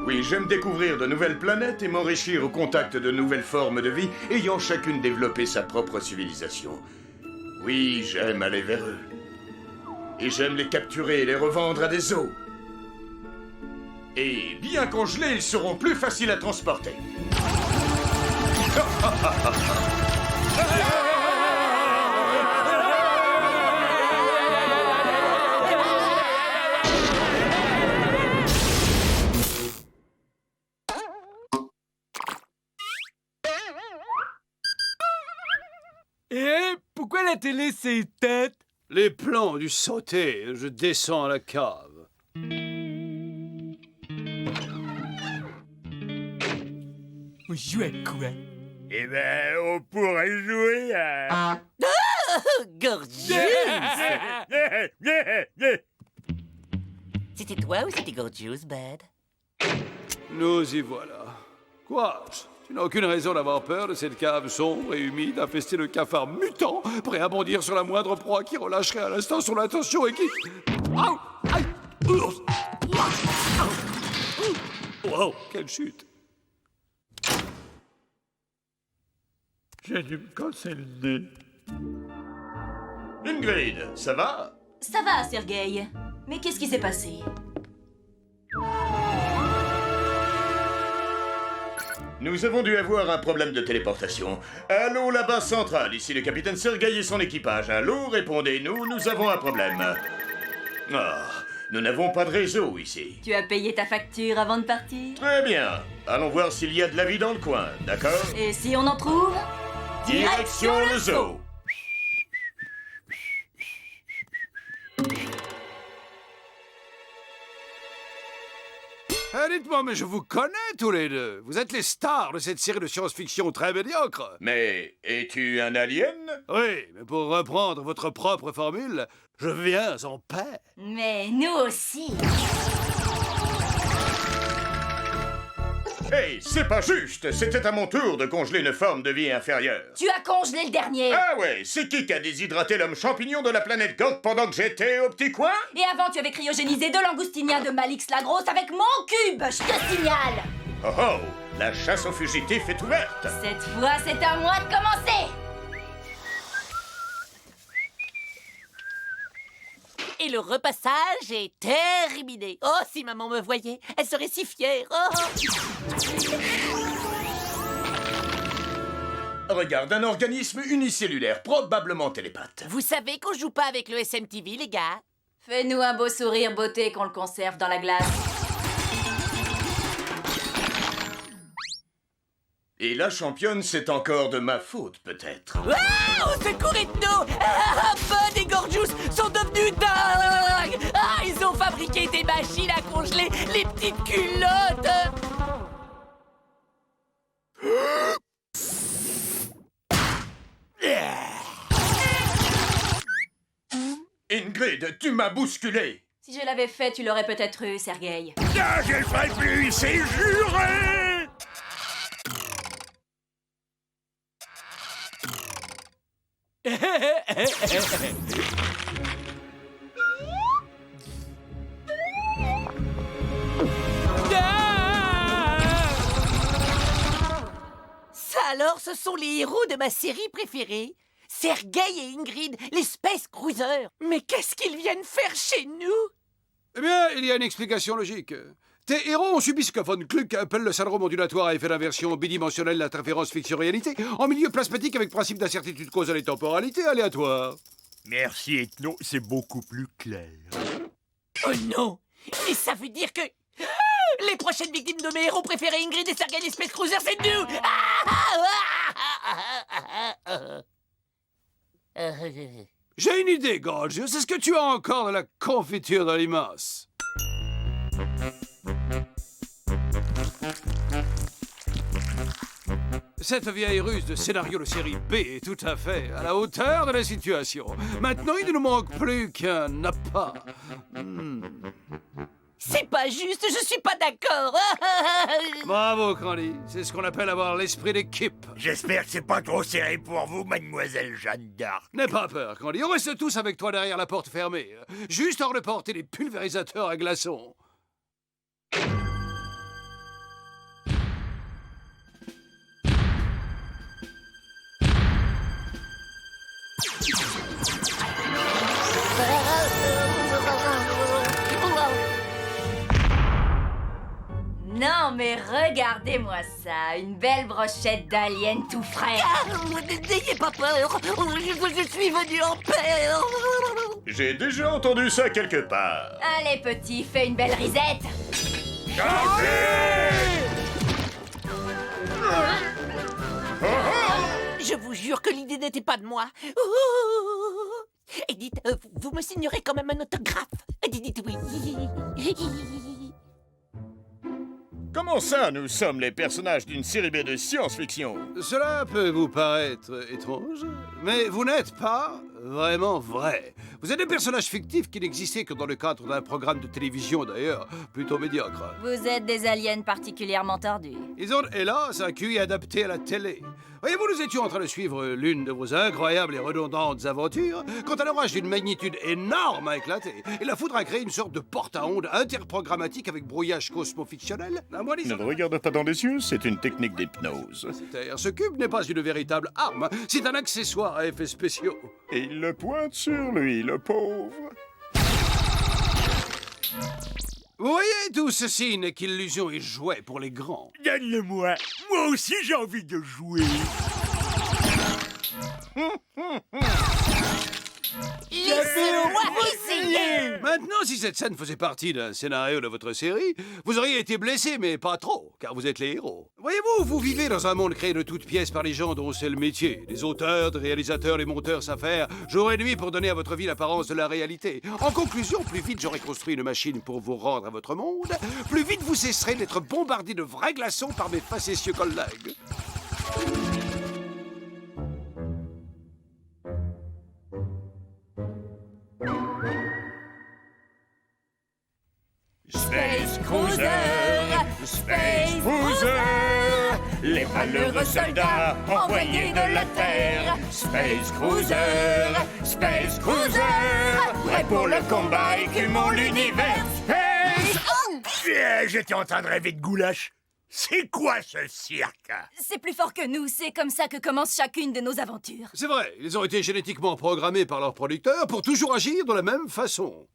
Speaker 11: Oui, j'aime découvrir de nouvelles planètes et m'enrichir au contact de nouvelles formes de vie, ayant chacune développé sa propre civilisation. Oui, j'aime aller vers eux. Et j'aime les capturer et les revendre à des zoos. Et bien congelés, ils seront plus faciles à transporter.
Speaker 2: Eh, pourquoi la télé s'est éteinte?
Speaker 1: Les plans ont dû sauter. Je descends à la cave.
Speaker 2: On joue à quoi?
Speaker 6: Eh ben, on pourrait jouer à...
Speaker 4: Gorgeous! C'était toi ou c'était Gorgeous, Bud?
Speaker 1: Nous y voilà. Quoi? Tu n'as aucune raison d'avoir peur de cette cave sombre et humide infestée de cafards mutants, prêts à bondir sur la moindre proie qui relâcherait à l'instant son attention et qui... Aïe! Aïe! Wow, quelle chute! J'ai dû me casser le nez.
Speaker 11: Ingrid, ça va?
Speaker 12: Ça va, Sergueï. Mais qu'est-ce qui s'est passé?
Speaker 11: Nous avons dû avoir un problème de téléportation. Allô, la base centrale, ici le capitaine Sergueï et son équipage. Allô, répondez-nous, nous avons un problème. Ah, nous n'avons pas de réseau ici.
Speaker 12: Tu as payé ta facture avant de partir?
Speaker 11: Très bien. Allons voir s'il y a de la vie dans le coin, d'accord?
Speaker 12: Et si on en trouve?
Speaker 11: Direction le zoo.
Speaker 1: Dites-moi, mais je vous connais tous les deux. Vous êtes les stars de cette série de science-fiction très médiocre.
Speaker 11: Mais es-tu un alien?
Speaker 1: Oui, mais pour reprendre votre propre formule, je viens en paix.
Speaker 12: Mais nous aussi.
Speaker 11: Hey, c'est pas juste. C'était à mon tour de congeler une forme de vie inférieure.
Speaker 12: Tu as congelé le dernier.
Speaker 11: Ah ouais, c'est qui a déshydraté l'homme champignon de la planète Gog pendant que j'étais au petit coin?
Speaker 12: Et avant, tu avais cryogénisé deux langoustiniens de Malix la Grosse avec mon cube. Je te signale.
Speaker 11: Oh oh, la chasse aux fugitifs est ouverte.
Speaker 12: Cette fois, c'est à moi de commencer.
Speaker 4: Et le repassage est terminé. Oh, si maman me voyait, elle serait si fière. Oh.
Speaker 11: Regarde, un organisme unicellulaire, probablement télépathe.
Speaker 4: Vous savez qu'on joue pas avec le SMTV, les gars?
Speaker 12: Fais-nous un beau sourire beauté qu'on le conserve dans la glace.
Speaker 11: Et la championne, c'est encore de ma faute, peut-être.
Speaker 4: Ah, au secours, Ethno! Ah, Bud et Gorgeous sont devenus dingues! Ah, ils ont fabriqué des machines à congeler les petites culottes!
Speaker 11: Ingrid, tu m'as bousculé.
Speaker 12: Si je l'avais fait, tu l'aurais peut-être eu, Sergueï.
Speaker 6: Ah, je le ferai plus, c'est juré!
Speaker 4: Ça alors, ce sont les héros de ma série préférée. Sergueï et Ingrid, les Space Cruisers. Mais qu'est-ce qu'ils viennent faire chez nous?
Speaker 1: Eh bien, il y a une explication logique. Tes héros ont subi ce que Von Kluck appelle le syndrome ondulatoire à effet d'inversion bidimensionnelle d'interférence fiction-réalité en milieu plasmatique avec principe d'incertitude causale et temporalité aléatoire.
Speaker 6: Merci, Ethno, c'est beaucoup plus clair.
Speaker 4: Oh non! Et ça veut dire que... les prochaines victimes de mes héros préférés, Ingrid et Sergei Space Cruiser, c'est nous!
Speaker 1: J'ai une idée, Gorge. C'est ce que tu as encore de la confiture de limace. Cette vieille ruse de scénario de série B est tout à fait à la hauteur de la situation. Maintenant, il ne nous manque plus qu'un appât.
Speaker 4: C'est pas juste, je suis pas d'accord!
Speaker 1: Bravo, Cranly. C'est ce qu'on appelle avoir l'esprit d'équipe.
Speaker 6: J'espère que c'est pas trop serré pour vous, mademoiselle Jeanne d'Arc.
Speaker 1: N'aie pas peur, Cranly. On reste tous avec toi derrière la porte fermée. Juste hors de portée des pulvérisateurs à glaçons.
Speaker 12: Non, mais regardez-moi ça, une belle brochette d'alien tout frais.
Speaker 4: N'ayez pas peur, je suis venu en paix.
Speaker 11: J'ai déjà entendu ça quelque part.
Speaker 12: Allez, petit, fais une belle risette.
Speaker 4: Je vous jure que l'idée n'était pas de moi. Et dites, vous me signerez quand même un autographe. Dites oui.
Speaker 11: Comment ça, nous sommes les personnages d'une série B de science-fiction?
Speaker 1: Cela peut vous paraître étrange, mais vous n'êtes pas vraiment vrai. Vous êtes des personnages fictifs qui n'existaient que dans le cadre d'un programme de télévision, d'ailleurs, plutôt médiocre.
Speaker 12: Vous êtes des aliens particulièrement tordus.
Speaker 1: Ils ont, hélas, un QI adapté à la télé. Voyez-vous, nous étions en train de suivre l'une de vos incroyables et redondantes aventures quand un orage d'une magnitude énorme a éclaté et la foudre a créé une sorte de porte à ondes interprogrammatique avec brouillage cosmo-fictionnel.
Speaker 11: Ne le regarde pas dans les yeux, c'est une technique d'hypnose.
Speaker 1: Ce cube n'est pas une véritable arme, c'est un accessoire à effets spéciaux.
Speaker 11: Et il le pointe sur lui, le pauvre.
Speaker 1: Vous voyez, tout ceci n'est qu'illusion et jouet pour les grands.
Speaker 6: Donne-le-moi. Moi aussi, j'ai envie de jouer.
Speaker 4: Laissez-moi essayer.
Speaker 1: Maintenant, si cette scène faisait partie d'un scénario de votre série, vous auriez été blessé, mais pas trop, car vous êtes les héros. Voyez-vous, vous vivez dans un monde créé de toutes pièces par les gens dont c'est le métier. Les auteurs, les réalisateurs, les monteurs savent faire jour et nuit pour donner à votre vie l'apparence de la réalité. En conclusion, plus vite j'aurai construit une machine pour vous rendre à votre monde, plus vite vous cesserez d'être bombardé de vrais glaçons par mes facétieux collègues.
Speaker 6: Space Cruiser, Space Cruiser, les malheureux soldats envoyés de la Terre. Space Cruiser, Space Cruiser, prêt pour le combat, écumons l'univers. Space... J'étais en train de rêver de goulash. C'est quoi ce cirque?
Speaker 12: C'est plus fort que nous, c'est comme ça que commence chacune de nos aventures.
Speaker 1: C'est vrai, ils ont été génétiquement programmés par leurs producteurs pour toujours agir de la même façon.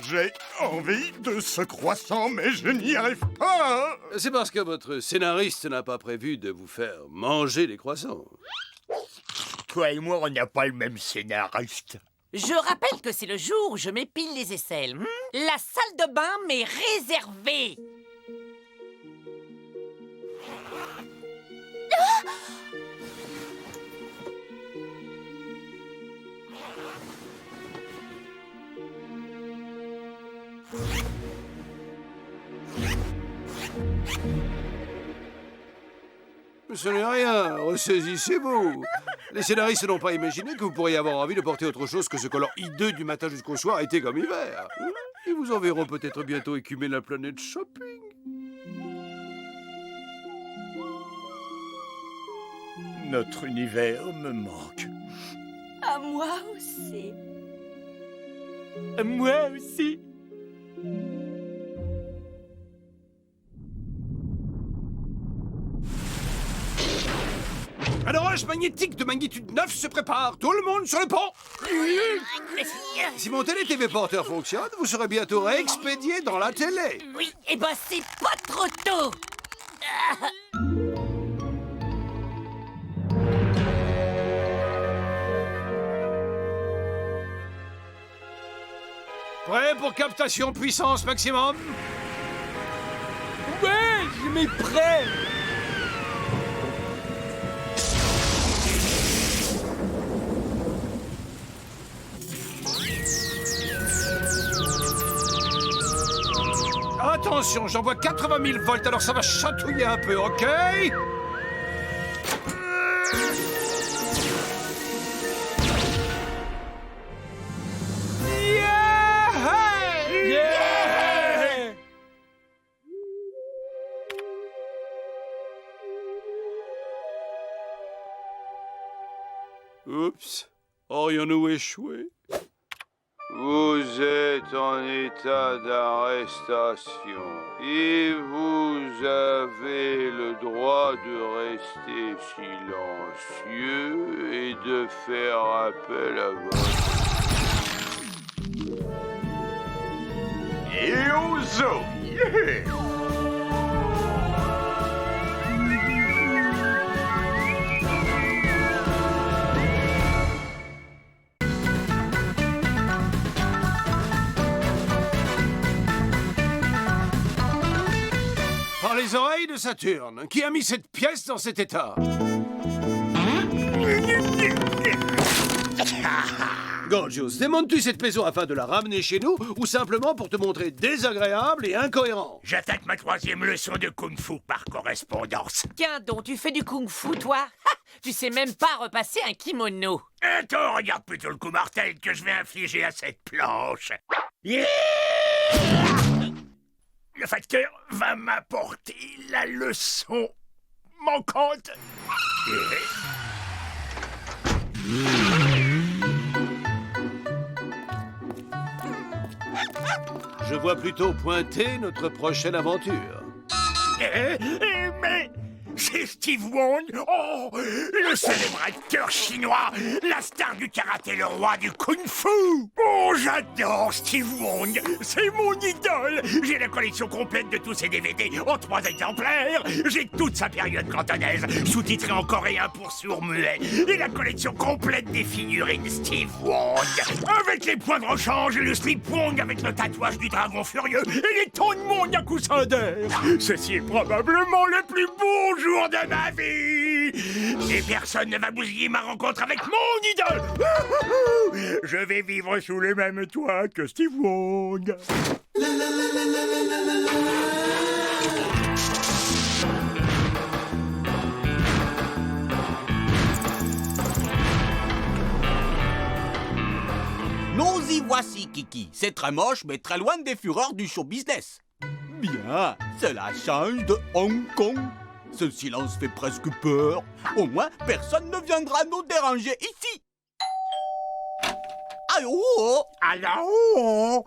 Speaker 11: J'ai envie de ce croissant, mais je n'y arrive pas.
Speaker 1: C'est parce que votre scénariste n'a pas prévu de vous faire manger les croissants.
Speaker 6: Toi et moi, on n'a pas le même scénariste.
Speaker 4: Je rappelle que c'est le jour où je m'épile les aisselles. La salle de bain m'est réservée.
Speaker 1: Ce n'est rien, ressaisissez-vous. Les scénaristes n'ont pas imaginé que vous pourriez avoir envie de porter autre chose que ce que leur hideux du matin jusqu'au soir était comme hiver. Ils vous enverront peut-être bientôt écumer la planète shopping.
Speaker 11: Notre univers me manque.
Speaker 12: À moi aussi.
Speaker 4: Moi aussi.
Speaker 1: Alors barrage magnétique de magnitude 9 se prépare. Tout le monde sur le pont. Si mon télé-TV-porteur fonctionne, vous serez bientôt réexpédié dans la télé.
Speaker 4: Oui, eh ben c'est pas trop tôt.
Speaker 1: Prêt pour captation puissance maximum?
Speaker 2: Ouais, je mets prêt.
Speaker 1: Attention, j'envoie 80 000 volts, alors ça va chatouiller un peu, ok? Oups, aurions-nous échoué?
Speaker 13: Vous êtes en état d'arrestation et vous avez le droit de rester silencieux et de faire appel à votre...
Speaker 11: Et au zoo! Yeah!
Speaker 1: Par les oreilles de Saturne, qui a mis cette pièce dans cet état? Gorgios, démontes-tu cette maison afin de la ramener chez nous ou simplement pour te montrer désagréable et incohérent?
Speaker 3: J'attaque ma 3e leçon de kung-fu par correspondance.
Speaker 4: Tiens donc, tu fais du kung-fu, toi? Tu sais même pas repasser un kimono.
Speaker 3: Attends, regarde plutôt le coup mortel que je vais infliger à cette planche. Le facteur va m'apporter la leçon manquante.
Speaker 1: Je vois plutôt pointer notre prochaine aventure.
Speaker 3: Mais c'est Steve Wong, oh, le célèbre acteur chinois, la star du karaté, le roi du kung-fu. Oh, j'adore Steve Wong, c'est mon idole. J'ai la collection complète de tous ses DVD en 3 exemplaires. J'ai toute sa période cantonaise, sous-titrée en coréen pour sourds-muets. Et la collection complète des figurines Steve Wong. Avec les points de rechange et le slip Wong avec le tatouage du dragon furieux et les tons de mon yakuza d'air. Ceci est probablement le plus beau jour de ma vie. Et personne ne va bousiller ma rencontre avec mon idole. Je vais vivre sous les mêmes toits que Steve Wong.
Speaker 7: Nous y voici, Kiki. C'est très moche, mais très loin des fureurs du show business. Bien, cela change de Hong Kong. Ce silence fait presque peur. Au moins, personne ne viendra nous déranger ici. Allô?
Speaker 3: Allô?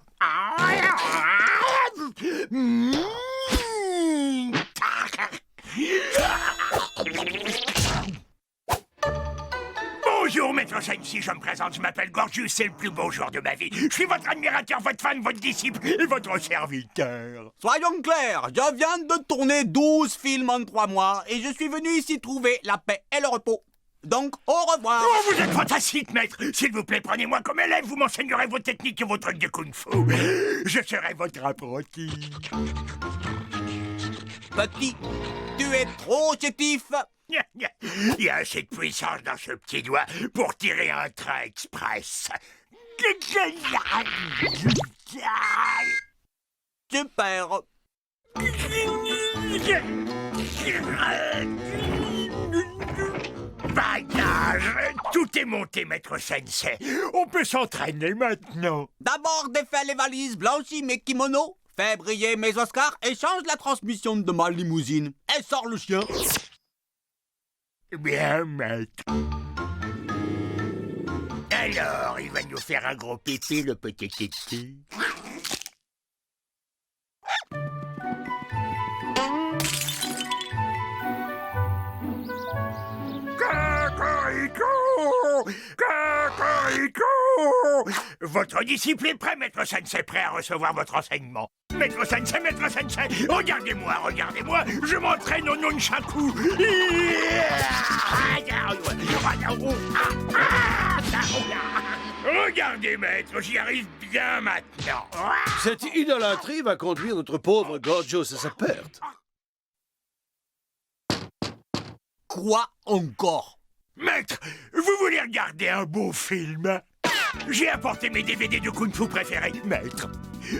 Speaker 3: Bonjour, maître Shensi, je me présente, je m'appelle Gorgius, c'est le plus beau jour de ma vie. Je suis votre admirateur, votre fan, votre disciple et votre serviteur.
Speaker 7: Soyons clairs, je viens de tourner 12 films en 3 mois et je suis venu ici trouver la paix et le repos. Donc, au revoir.
Speaker 3: Oh, vous êtes fantastique, maître. S'il vous plaît, prenez-moi comme élève, vous m'enseignerez vos techniques et vos trucs de kung-fu. Je serai votre apprenti.
Speaker 7: Petit, tu es trop chétif.
Speaker 3: Il y a assez de puissance dans ce petit doigt pour tirer un train express.
Speaker 7: Super.
Speaker 3: Bagage, tout est monté, maître Sensei. On peut s'entraîner maintenant.
Speaker 7: D'abord défais les valises, blanchis mes kimonos, fais briller mes Oscars et change la transmission de ma limousine. Et sors le chien.
Speaker 3: Bien, maître. Alors, il va nous faire un gros pipi, le petit Kiki. Cocorico! Votre disciple est prêt, maître sensei, prêt à recevoir votre enseignement. Maître sensei, regardez-moi, je m'entraîne au nunchaku. Regardez, maître, j'y arrive bien maintenant.
Speaker 1: Cette idolâtrie va conduire notre pauvre Gorgios à sa perte.
Speaker 7: Quoi encore?
Speaker 3: Maître, vous voulez regarder un beau film? J'ai apporté mes DVD de Kung Fu préférés, maître.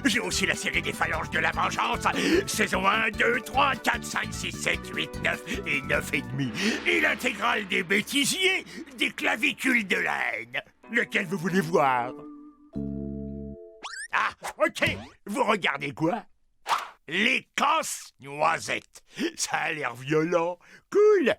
Speaker 3: J'ai aussi la série des Phalanges de la Vengeance, saison 1, 2, 3, 4, 5, 6, 7, 8, 9 et 9 et demi. Et l'intégrale des bêtisiers, des clavicules de la haine. Lequel vous voulez voir? Ah, ok. Vous regardez quoi? Les casse-noisettes. Ça a l'air violent. Cool.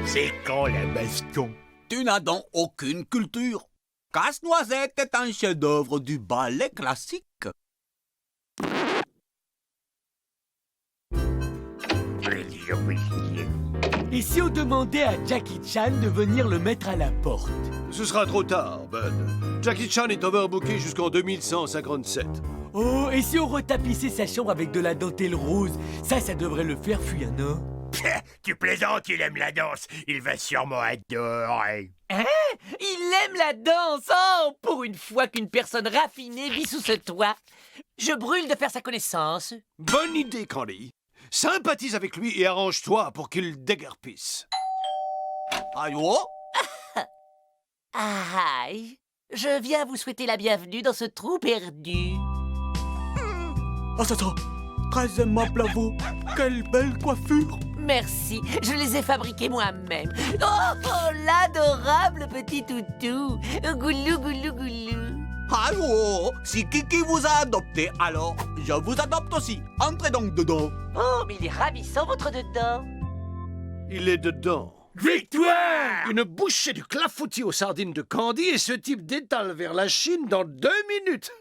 Speaker 3: C'est quand la baston?
Speaker 7: Tu n'as donc aucune culture. Casse-Noisette est un chef-d'œuvre du ballet classique.
Speaker 2: Et si on demandait à Jackie Chan de venir le mettre à la porte?
Speaker 1: Ce sera trop tard, Bud. Jackie Chan est overbooké jusqu'en 2157.
Speaker 2: Oh, et si on retapissait sa chambre avec de la dentelle rose? Ça devrait le faire fuir, non?
Speaker 3: Tu plaisantes, il aime la danse. Il va sûrement adorer.
Speaker 4: Hein? Il aime la danse! Oh, pour une fois qu'une personne raffinée vit sous ce toit. Je brûle de faire sa connaissance.
Speaker 1: Bonne idée, Candy. Sympathise avec lui et arrange-toi pour qu'il déguerpisse.
Speaker 7: Allô?
Speaker 4: Aïe! Je viens vous souhaiter la bienvenue dans ce trou perdu.
Speaker 7: Oh, ça, très aimable à vous. Quelle belle coiffure!
Speaker 4: Merci, je les ai fabriqués moi-même. Oh, l'adorable petit toutou. Goulou, goulou, goulou.
Speaker 7: Allô? Si Kiki vous a adopté, alors je vous adopte aussi. Entrez donc dedans.
Speaker 4: Oh, mais il est ravissant, votre dedans.
Speaker 1: Il est dedans.
Speaker 3: Victoire!
Speaker 1: Une bouchée du clafoutis aux sardines de Candy et ce type détale vers la Chine dans 2 minutes.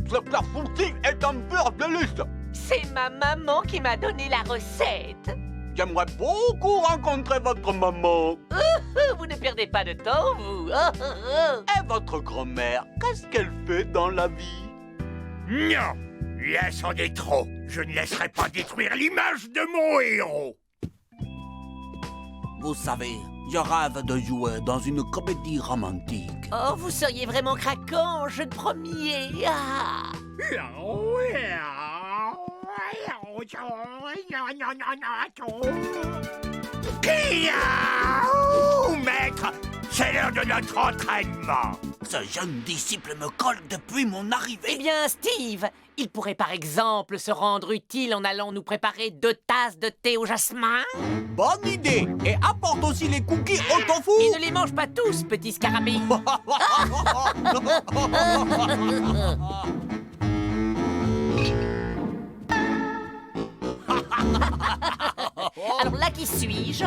Speaker 7: Ce clafoutis est un pur délice.
Speaker 4: C'est ma maman qui m'a donné la recette.
Speaker 7: J'aimerais beaucoup rencontrer votre maman.
Speaker 4: Vous ne perdez pas de temps, vous.
Speaker 7: Et votre grand-mère, qu'est-ce qu'elle fait dans la vie?
Speaker 3: Non, là c'en est trop. Je ne laisserai pas détruire l'image de mon héros.
Speaker 7: Vous savez, je rêve de jouer dans une comédie romantique.
Speaker 4: Oh, vous seriez vraiment craquant, je te promets. Ah.
Speaker 3: Maître, c'est l'heure de notre entraînement.
Speaker 7: Ce jeune disciple me colle depuis mon arrivée.
Speaker 4: Eh bien, Steve, il pourrait par exemple se rendre utile en allant nous préparer 2 tasses de thé au jasmin.
Speaker 7: Bonne idée. Et apporte aussi les cookies au tofu.
Speaker 4: Et ne les mange pas tous, petit scarabée. Alors là, qui suis-je?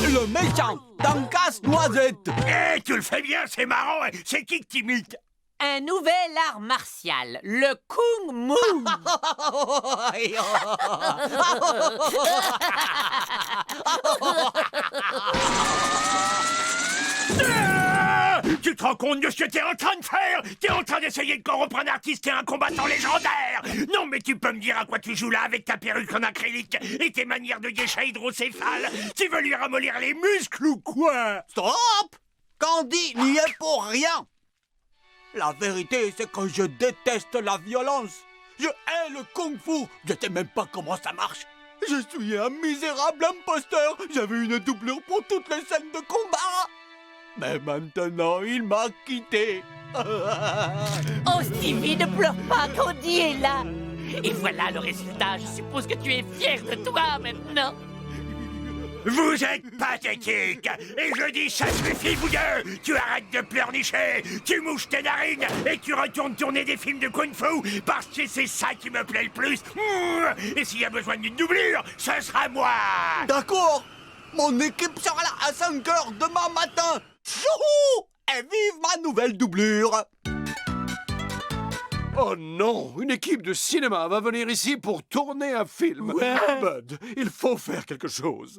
Speaker 7: Le méchant dans Casse-Noisette.
Speaker 3: Eh, tu le fais bien, c'est marrant. C'est qui que t'imites?
Speaker 4: Un nouvel art martial, le Kung Mu.
Speaker 3: Tu te rends compte de ce que t'es en train de faire? T'es en train d'essayer de corrompre un artiste et un combattant légendaire. Non, mais tu peux me dire à quoi tu joues là avec ta perruque en acrylique et tes manières de geisha hydrocéphale? Tu veux lui ramollir les muscles ou quoi?
Speaker 7: Stop! Candy n'y est pour rien. La vérité, c'est que je déteste la violence. Je hais le kung-fu. Je sais même pas comment ça marche. Je suis un misérable imposteur. J'avais une doublure pour toutes les scènes de combat. Mais maintenant, il m'a quitté.
Speaker 4: Oh, Stevie, ne pleure pas, Candy est là. Et voilà le résultat. Je suppose que tu es fier de toi maintenant.
Speaker 3: Vous êtes pathétique. Et je dis ça suffit, vous deux. Tu arrêtes de pleurnicher, tu mouches tes narines et tu retournes tourner des films de kung-fu parce que c'est ça qui me plaît le plus. Et s'il y a besoin d'une doublure, ce sera moi.
Speaker 7: D'accord. Mon équipe sera là à 5 heures demain matin. Chouhou! Et vive ma nouvelle doublure.
Speaker 1: Oh non, une équipe de cinéma va venir ici pour tourner un film. Bud, il faut faire quelque chose.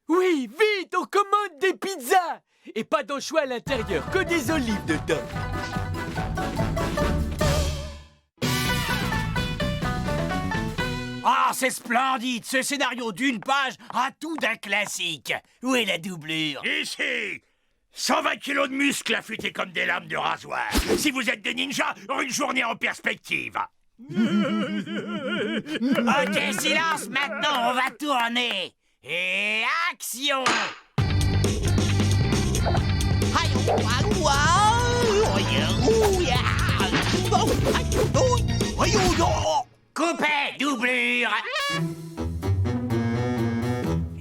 Speaker 2: Oui, vite, on commande des pizzas. Et pas d'anchois à l'intérieur, que des olives dedans.
Speaker 14: Ah, c'est splendide. Ce scénario d'une page a tout d'un classique. Où est la doublure?
Speaker 3: Ici 120 kilos de muscles affûtés comme des lames de rasoir. Si vous êtes des ninjas, une journée en perspective.
Speaker 14: Ok, silence, maintenant on va tourner. Et action! Coupez, doublure!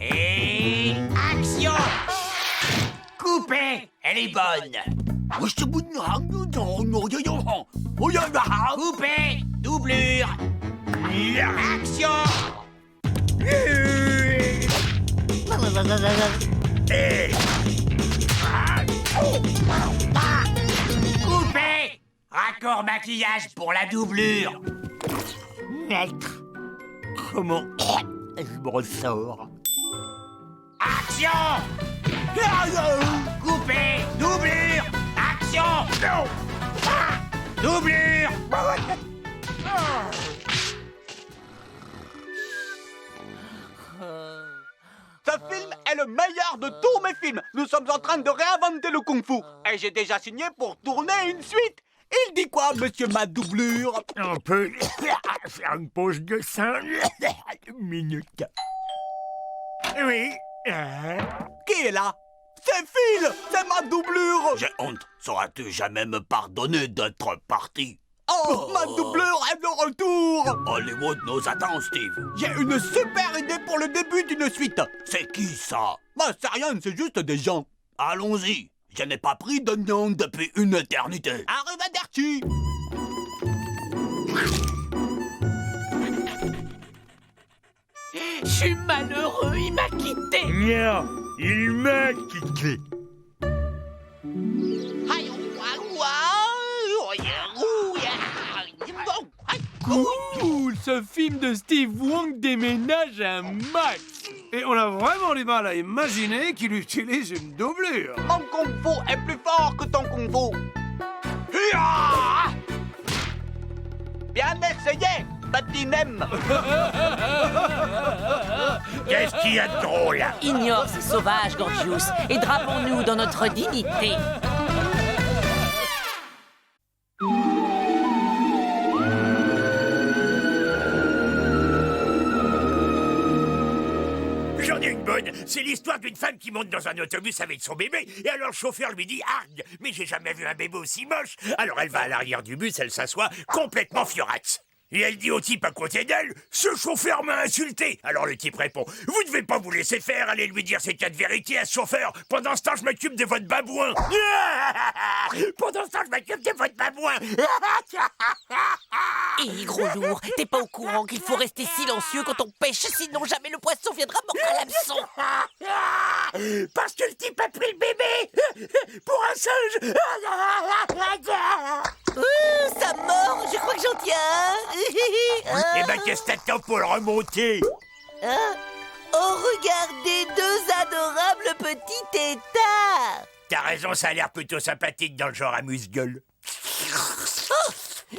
Speaker 14: Et action! Coupez, elle est bonne. Coupez, doublure! Action! Coupez! Raccord maquillage pour la doublure. Maître, comment je me ressors? Action! Coupez! Doublure! Action! Doublure!
Speaker 7: Ce film est le meilleur de tous mes films. Nous sommes en train de réinventer le kung-fu. Et j'ai déjà signé pour tourner une suite. Il dit quoi, monsieur ma doublure?
Speaker 3: On peut faire une pause de 5 minutes. Oui.
Speaker 7: Qui est là? C'est Phil! C'est ma doublure!
Speaker 14: J'ai honte. Sauras-tu jamais me pardonner d'être parti?
Speaker 7: Oh, ma doublure est de retour!
Speaker 14: Hollywood nous attend, Steve.
Speaker 7: J'ai une super idée pour le début d'une suite.
Speaker 14: C'est qui ça?
Speaker 7: Bah, c'est rien, c'est juste des gens.
Speaker 14: Allons-y. Je n'ai pas pris de nom depuis une éternité.
Speaker 7: Arrivederci!
Speaker 4: Je suis malheureux, il m'a quitté.
Speaker 3: Non, il m'a quitté.
Speaker 2: Cool, ce film de Steve Wong déménage un max.
Speaker 1: Et on a vraiment du mal à imaginer qu'il utilise une doublure.
Speaker 7: Mon kung-fu est plus fort que ton kung-fu. Bien essayé, petit nem.
Speaker 3: Qu'est-ce qu'il y a de drôle?
Speaker 4: Ignore ces sauvages, Gorgius, et drapons-nous dans notre dignité.
Speaker 3: J'en ai une bonne. C'est l'histoire d'une femme qui monte dans un autobus avec son bébé et alors le chauffeur lui dit « Argue, mais j'ai jamais vu un bébé aussi moche !» Alors elle va à l'arrière du bus, elle s'assoit complètement fiorax. Et elle dit au type à côté d'elle « Ce chauffeur m'a insulté !» Alors le type répond « Vous devez pas vous laisser faire, allez lui dire ces quatre vérités à ce chauffeur. Pendant ce temps, je m'occupe de votre babouin. » Pendant ce temps, je m'occupe de votre babouin.
Speaker 4: Hé, gros lourd, t'es pas au courant qu'il faut rester silencieux quand on pêche, sinon jamais le poisson viendra mordre à l'hameçon.
Speaker 3: Parce que le type a pris le bébé pour un singe.
Speaker 4: Ça mord, je crois que j'en tiens.
Speaker 3: Eh ben, qu'est-ce que t'attends pour le remonter?
Speaker 4: Oh, regardez, deux adorables petits tétards.
Speaker 3: T'as raison, ça a l'air plutôt sympathique dans le genre amuse-gueule.
Speaker 4: Oh,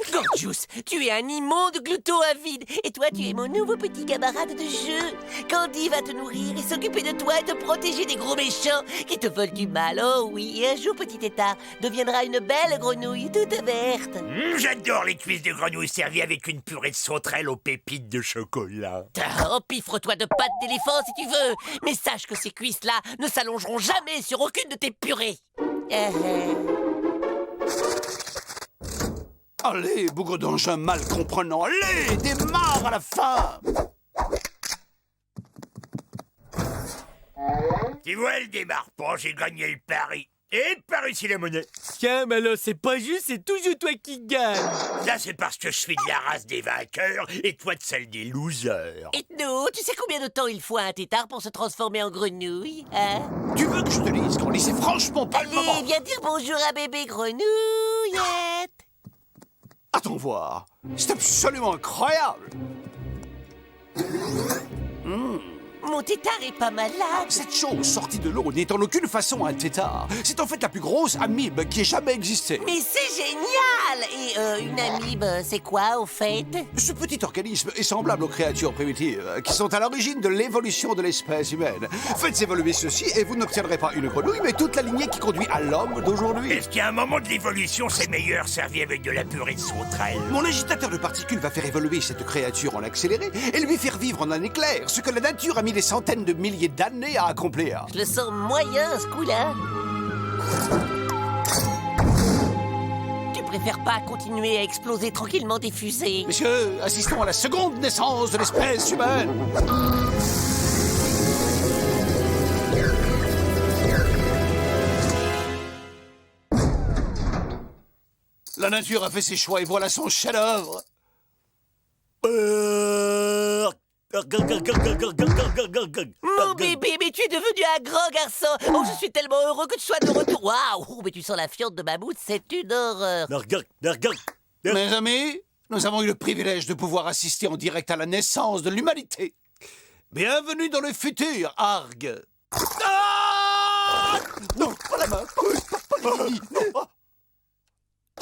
Speaker 4: Gorgius, tu es un immonde glouton avide. Et toi, tu es mon nouveau petit camarade de jeu. Candy va te nourrir et s'occuper de toi et te protéger des gros méchants qui te veulent du mal. Oh oui, et un jour, petit tétard deviendra une belle grenouille toute verte.
Speaker 3: J'adore les cuisses de grenouille servies avec une purée de sauterelle aux pépites de chocolat.
Speaker 4: Empiffre-toi de pattes d'éléphant si tu veux. Mais sache que ces cuisses-là ne s'allongeront jamais sur aucune de tes purées.
Speaker 1: Allez, bougre d'engin mal comprenant, allez, démarre à la fin.
Speaker 3: Tu vois, elle démarre pas, j'ai gagné le pari. Et par ici la monnaie.
Speaker 2: Tiens, mais alors c'est pas juste, c'est toujours toi qui gagne.
Speaker 3: Là, c'est parce que je suis de la race des vainqueurs et toi de celle des losers.
Speaker 4: Ethno, tu sais combien de temps il faut à un tétard pour se transformer en grenouille, hein?
Speaker 1: Tu veux que je te dise, Candy? C'est franchement pas le moment.
Speaker 4: Allez, viens dire bonjour à bébé grenouillette.
Speaker 1: Attends voir. C'est absolument incroyable.
Speaker 4: Mon tétard est pas malade.
Speaker 1: Cette chose sortie de l'eau n'est en aucune façon un tétard. C'est en fait la plus grosse amibe qui ait jamais existé.
Speaker 4: Mais c'est génial! Et une amibe, c'est quoi au fait?
Speaker 1: Ce petit organisme est semblable aux créatures primitives qui sont à l'origine de l'évolution de l'espèce humaine. Faites évoluer ceci et vous n'obtiendrez pas une grenouille, mais toute la lignée qui conduit à l'homme d'aujourd'hui.
Speaker 3: Est-ce qu'à un moment de l'évolution, c'est meilleur servi avec de la purée de sauterelle?
Speaker 1: Mon agitateur de particules va faire évoluer cette créature en accéléré et lui faire vivre en un éclair, ce que la nature a mis des centaines de milliers d'années à accomplir.
Speaker 4: Je le sens moyen, ce coup-là. Tu préfères pas continuer à exploser tranquillement tes fusées?
Speaker 1: Messieurs, assistons à la seconde naissance de l'espèce humaine. La nature a fait ses choix et voilà son chef-d'œuvre.
Speaker 4: Mon bébé, mais tu es devenu un grand garçon. Oh, je suis tellement heureux que tu sois de retour. Waouh, mais tu sens la fiente de mammouth, c'est une horreur.
Speaker 1: Mes amis, nous avons eu le privilège de pouvoir assister en direct à la naissance de l'humanité. Bienvenue dans le futur, Arg. Ah non, pas la main. Pas les non.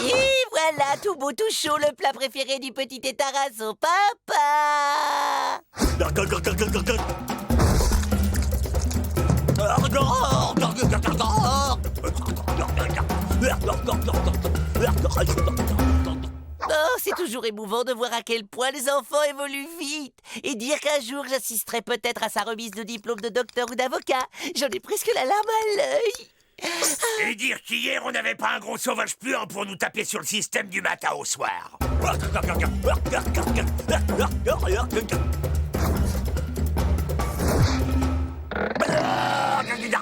Speaker 4: Et voilà, tout beau, tout chaud, le plat préféré du petit tétard à son papa. Oh, c'est toujours émouvant de voir à quel point les enfants évoluent vite. Et dire qu'un jour j'assisterai peut-être à sa remise de diplôme de docteur ou d'avocat. J'en ai presque la larme à l'œil.
Speaker 3: Et dire qu'hier, on n'avait pas un gros sauvage puant pour nous taper sur le système du matin au soir.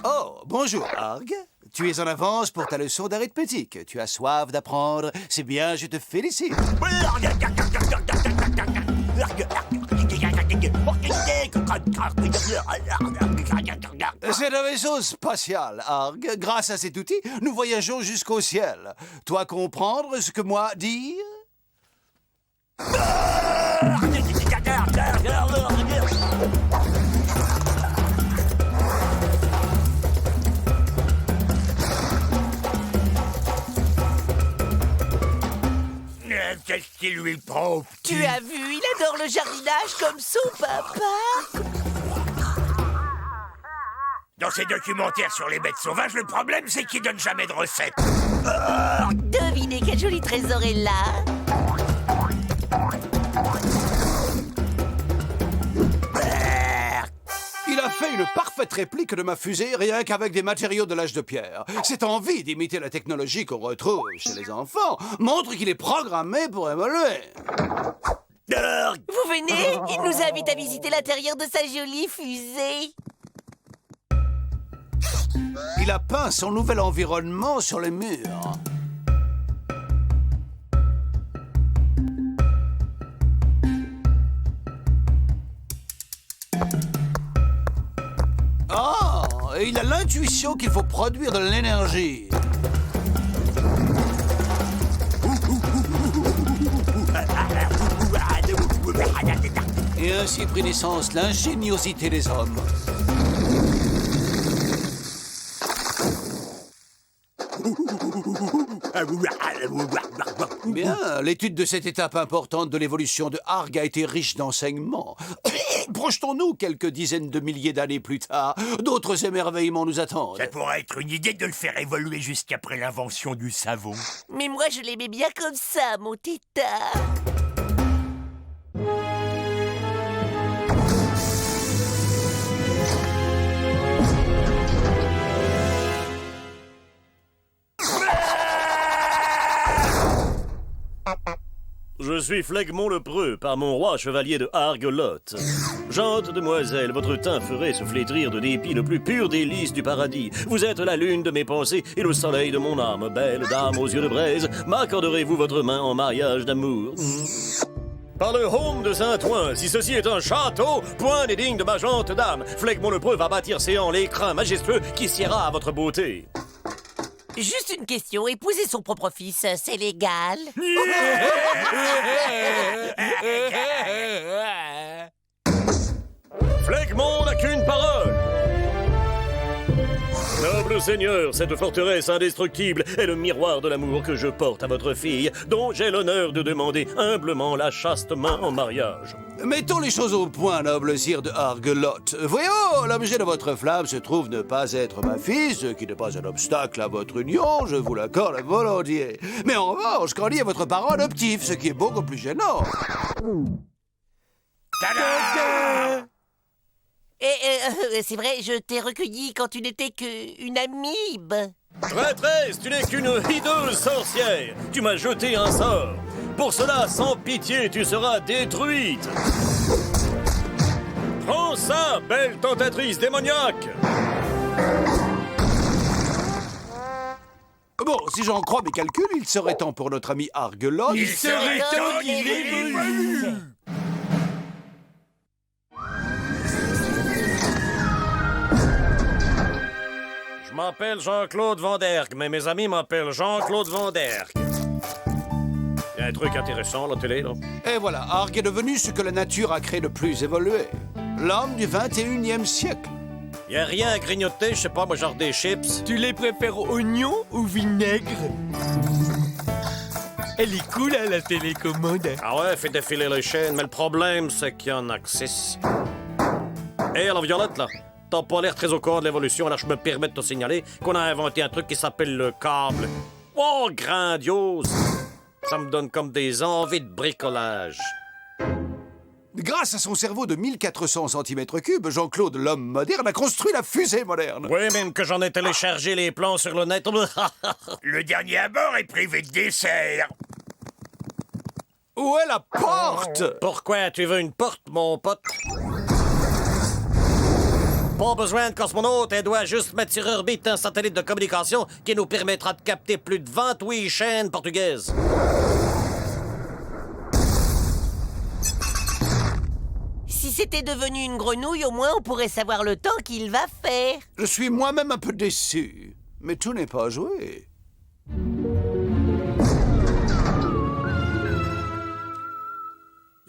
Speaker 1: Oh, bonjour, Arg. Tu es en avance pour ta leçon d'arithmétique. Tu as soif d'apprendre. C'est bien, je te félicite. C'est un vaisseau spatial, Arg. Grâce à cet outil, nous voyageons jusqu'au ciel. Toi comprendre ce que moi dire?
Speaker 3: Qu'est-ce qui lui prend?
Speaker 4: Tu as vu, il adore le jardinage comme son papa.
Speaker 3: Dans ses documentaires sur les bêtes sauvages, le problème, c'est qu'il donne jamais de recettes.
Speaker 4: Devinez quel joli trésor est là.
Speaker 1: Il a fait une parfaite réplique de ma fusée rien qu'avec des matériaux de l'âge de pierre. Cette envie d'imiter la technologie qu'on retrouve chez les enfants montre qu'il est programmé pour évoluer.
Speaker 4: Vous venez? Il nous invite à visiter l'intérieur de sa jolie fusée.
Speaker 1: Il a peint son nouvel environnement sur les murs. Oh, et il a l'intuition qu'il faut produire de l'énergie. Et ainsi prit naissance l'ingéniosité des hommes. Bien, l'étude de cette étape importante de l'évolution de Arg a été riche d'enseignements. Projetons-nous quelques dizaines de milliers d'années plus tard. D'autres émerveillements nous attendent.
Speaker 3: Ça pourrait être une idée de le faire évoluer jusqu'après l'invention du savon.
Speaker 4: Mais moi, je l'aimais bien comme ça, mon tétard.
Speaker 15: Je suis Flegmont le Preux, par mon roi chevalier de Argelotte. Gente demoiselle, votre teint ferait se flétrir de dépit le plus pur délice du paradis. Vous êtes la lune de mes pensées et le soleil de mon âme. Belle dame aux yeux de braise, m'accorderez-vous votre main en mariage d'amour? Par le home de Saint-Ouen, si ceci est un château, point n'est digne de ma gente dame. Flegmont le Preux va bâtir séant l'écrin majestueux qui siera à votre beauté.
Speaker 4: Juste une question, épouser son propre fils, c'est légal?
Speaker 15: Flegmont n'a qu'une parole. Noble seigneur, cette forteresse indestructible est le miroir de l'amour que je porte à votre fille, dont j'ai l'honneur de demander humblement la chaste main en mariage.
Speaker 1: Mettons les choses au point, noble sire de Argelotte. Voyons, l'objet de votre flamme se trouve ne pas être ma fille, ce qui n'est pas un obstacle à votre union, je vous l'accorde volontiers. Mais en revanche, qu'en dit votre parent adoptif, ce qui est beaucoup plus gênant.
Speaker 4: Et c'est vrai, je t'ai recueilli quand tu n'étais qu'une amibe.
Speaker 15: Traîtresse, tu n'es qu'une hideuse sorcière. Tu m'as jeté un sort. Pour cela, sans pitié, tu seras détruite. Prends ça, belle tentatrice démoniaque.
Speaker 1: Bon, si j'en crois mes calculs, il serait temps pour notre ami Argelotte.
Speaker 2: Il serait temps qu'il évolue.
Speaker 15: Je m'appelle Jean-Claude Van Der, mais mes amis m'appellent Jean-Claude Van Der. Il y a un truc intéressant à la télé, là.
Speaker 1: Et voilà, Arg est devenu ce que la nature a créé de plus évolué. L'homme du 21e siècle.
Speaker 15: Y a rien à grignoter, je sais pas, moi, genre des chips.
Speaker 2: Tu les préfères oignons ou vinaigre? Elle est cool à la télécommande.
Speaker 15: Ah ouais, fait défiler les chaînes, mais le problème, c'est qu'il y en a que 6. Hé, alors Violette, là, t'as pas l'air très au courant de l'évolution, alors je me permets de te signaler qu'on a inventé un truc qui s'appelle le câble. Oh, grandiose! Ça me donne comme des envies de bricolage.
Speaker 1: Grâce à son cerveau de 1400 cm3, Jean-Claude, l'homme moderne, a construit la fusée moderne.
Speaker 15: Oui, même que j'en ai téléchargé les plans sur le net.
Speaker 3: Le dernier à bord est privé de dessert.
Speaker 1: Où est la porte?
Speaker 15: Pourquoi tu veux une porte, mon pote? Pas besoin de cosmonaute, elle doit juste mettre sur orbite un satellite de communication qui nous permettra de capter plus de 28 chaînes portugaises.
Speaker 4: Si c'était devenu une grenouille, au moins on pourrait savoir le temps qu'il va faire.
Speaker 1: Je suis moi-même un peu déçu, mais tout n'est pas joué.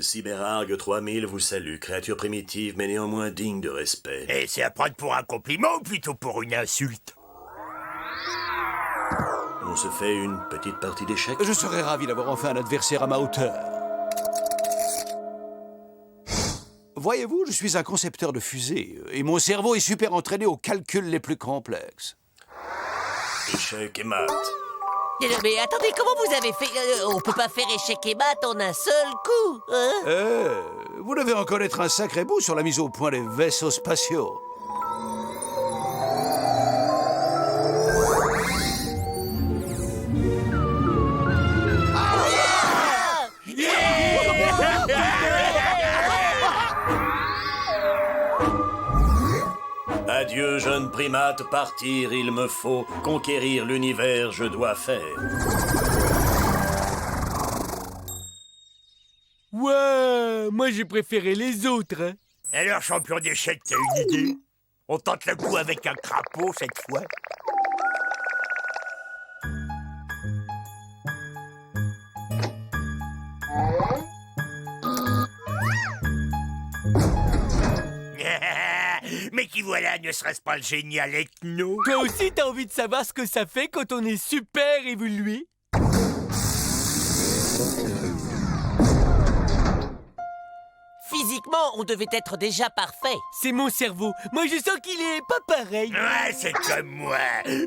Speaker 15: Cyberargue 3000 vous salue, créature primitive mais néanmoins digne de respect.
Speaker 3: Et c'est à prendre pour un compliment ou plutôt pour une insulte?
Speaker 15: On se fait une petite partie d'échecs?
Speaker 1: Je serais ravi d'avoir enfin un adversaire à ma hauteur. Voyez-vous, je suis un concepteur de fusées, et mon cerveau est super entraîné aux calculs les plus complexes.
Speaker 15: Échec et mat.
Speaker 4: Mais attendez, comment vous avez fait? On peut pas faire échec et mat en un seul coup, hein?
Speaker 1: Vous devez en connaître un sacré bout sur la mise au point des vaisseaux spatiaux.
Speaker 15: Adieu, jeune primate, partir, il me faut. Conquérir l'univers, je dois faire.
Speaker 2: Ouais, moi j'ai préféré les autres, hein.
Speaker 3: Alors, champion d'échecs, t'as une idée? On tente le coup avec un crapaud cette fois? Mais qui voilà, ne serait-ce pas le génial Ethno?
Speaker 2: Toi aussi, t'as envie de savoir ce que ça fait quand on est super évolué?
Speaker 4: Physiquement, on devait être déjà parfait.
Speaker 2: C'est mon cerveau. Moi, je sens qu'il est pas pareil.
Speaker 3: Ouais, c'est comme moi.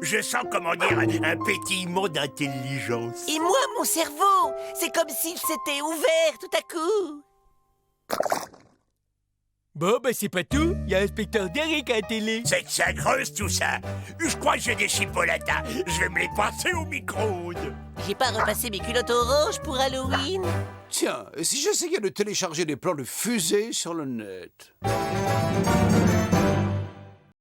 Speaker 3: Je sens, comment dire, un pétillement d'intelligence.
Speaker 4: Et moi, mon cerveau, c'est comme s'il s'était ouvert tout à coup.
Speaker 2: Bon, ben c'est pas tout. Il y a l'inspecteur Derek à la télé.
Speaker 3: C'est que ça creuse tout ça. Je crois que j'ai des chipolatas. Je vais me les passer au micro-ondes.
Speaker 4: J'ai pas repassé mes culottes oranges pour Halloween.
Speaker 1: Tiens, et si j'essayais de télécharger des plans de fusée sur le net?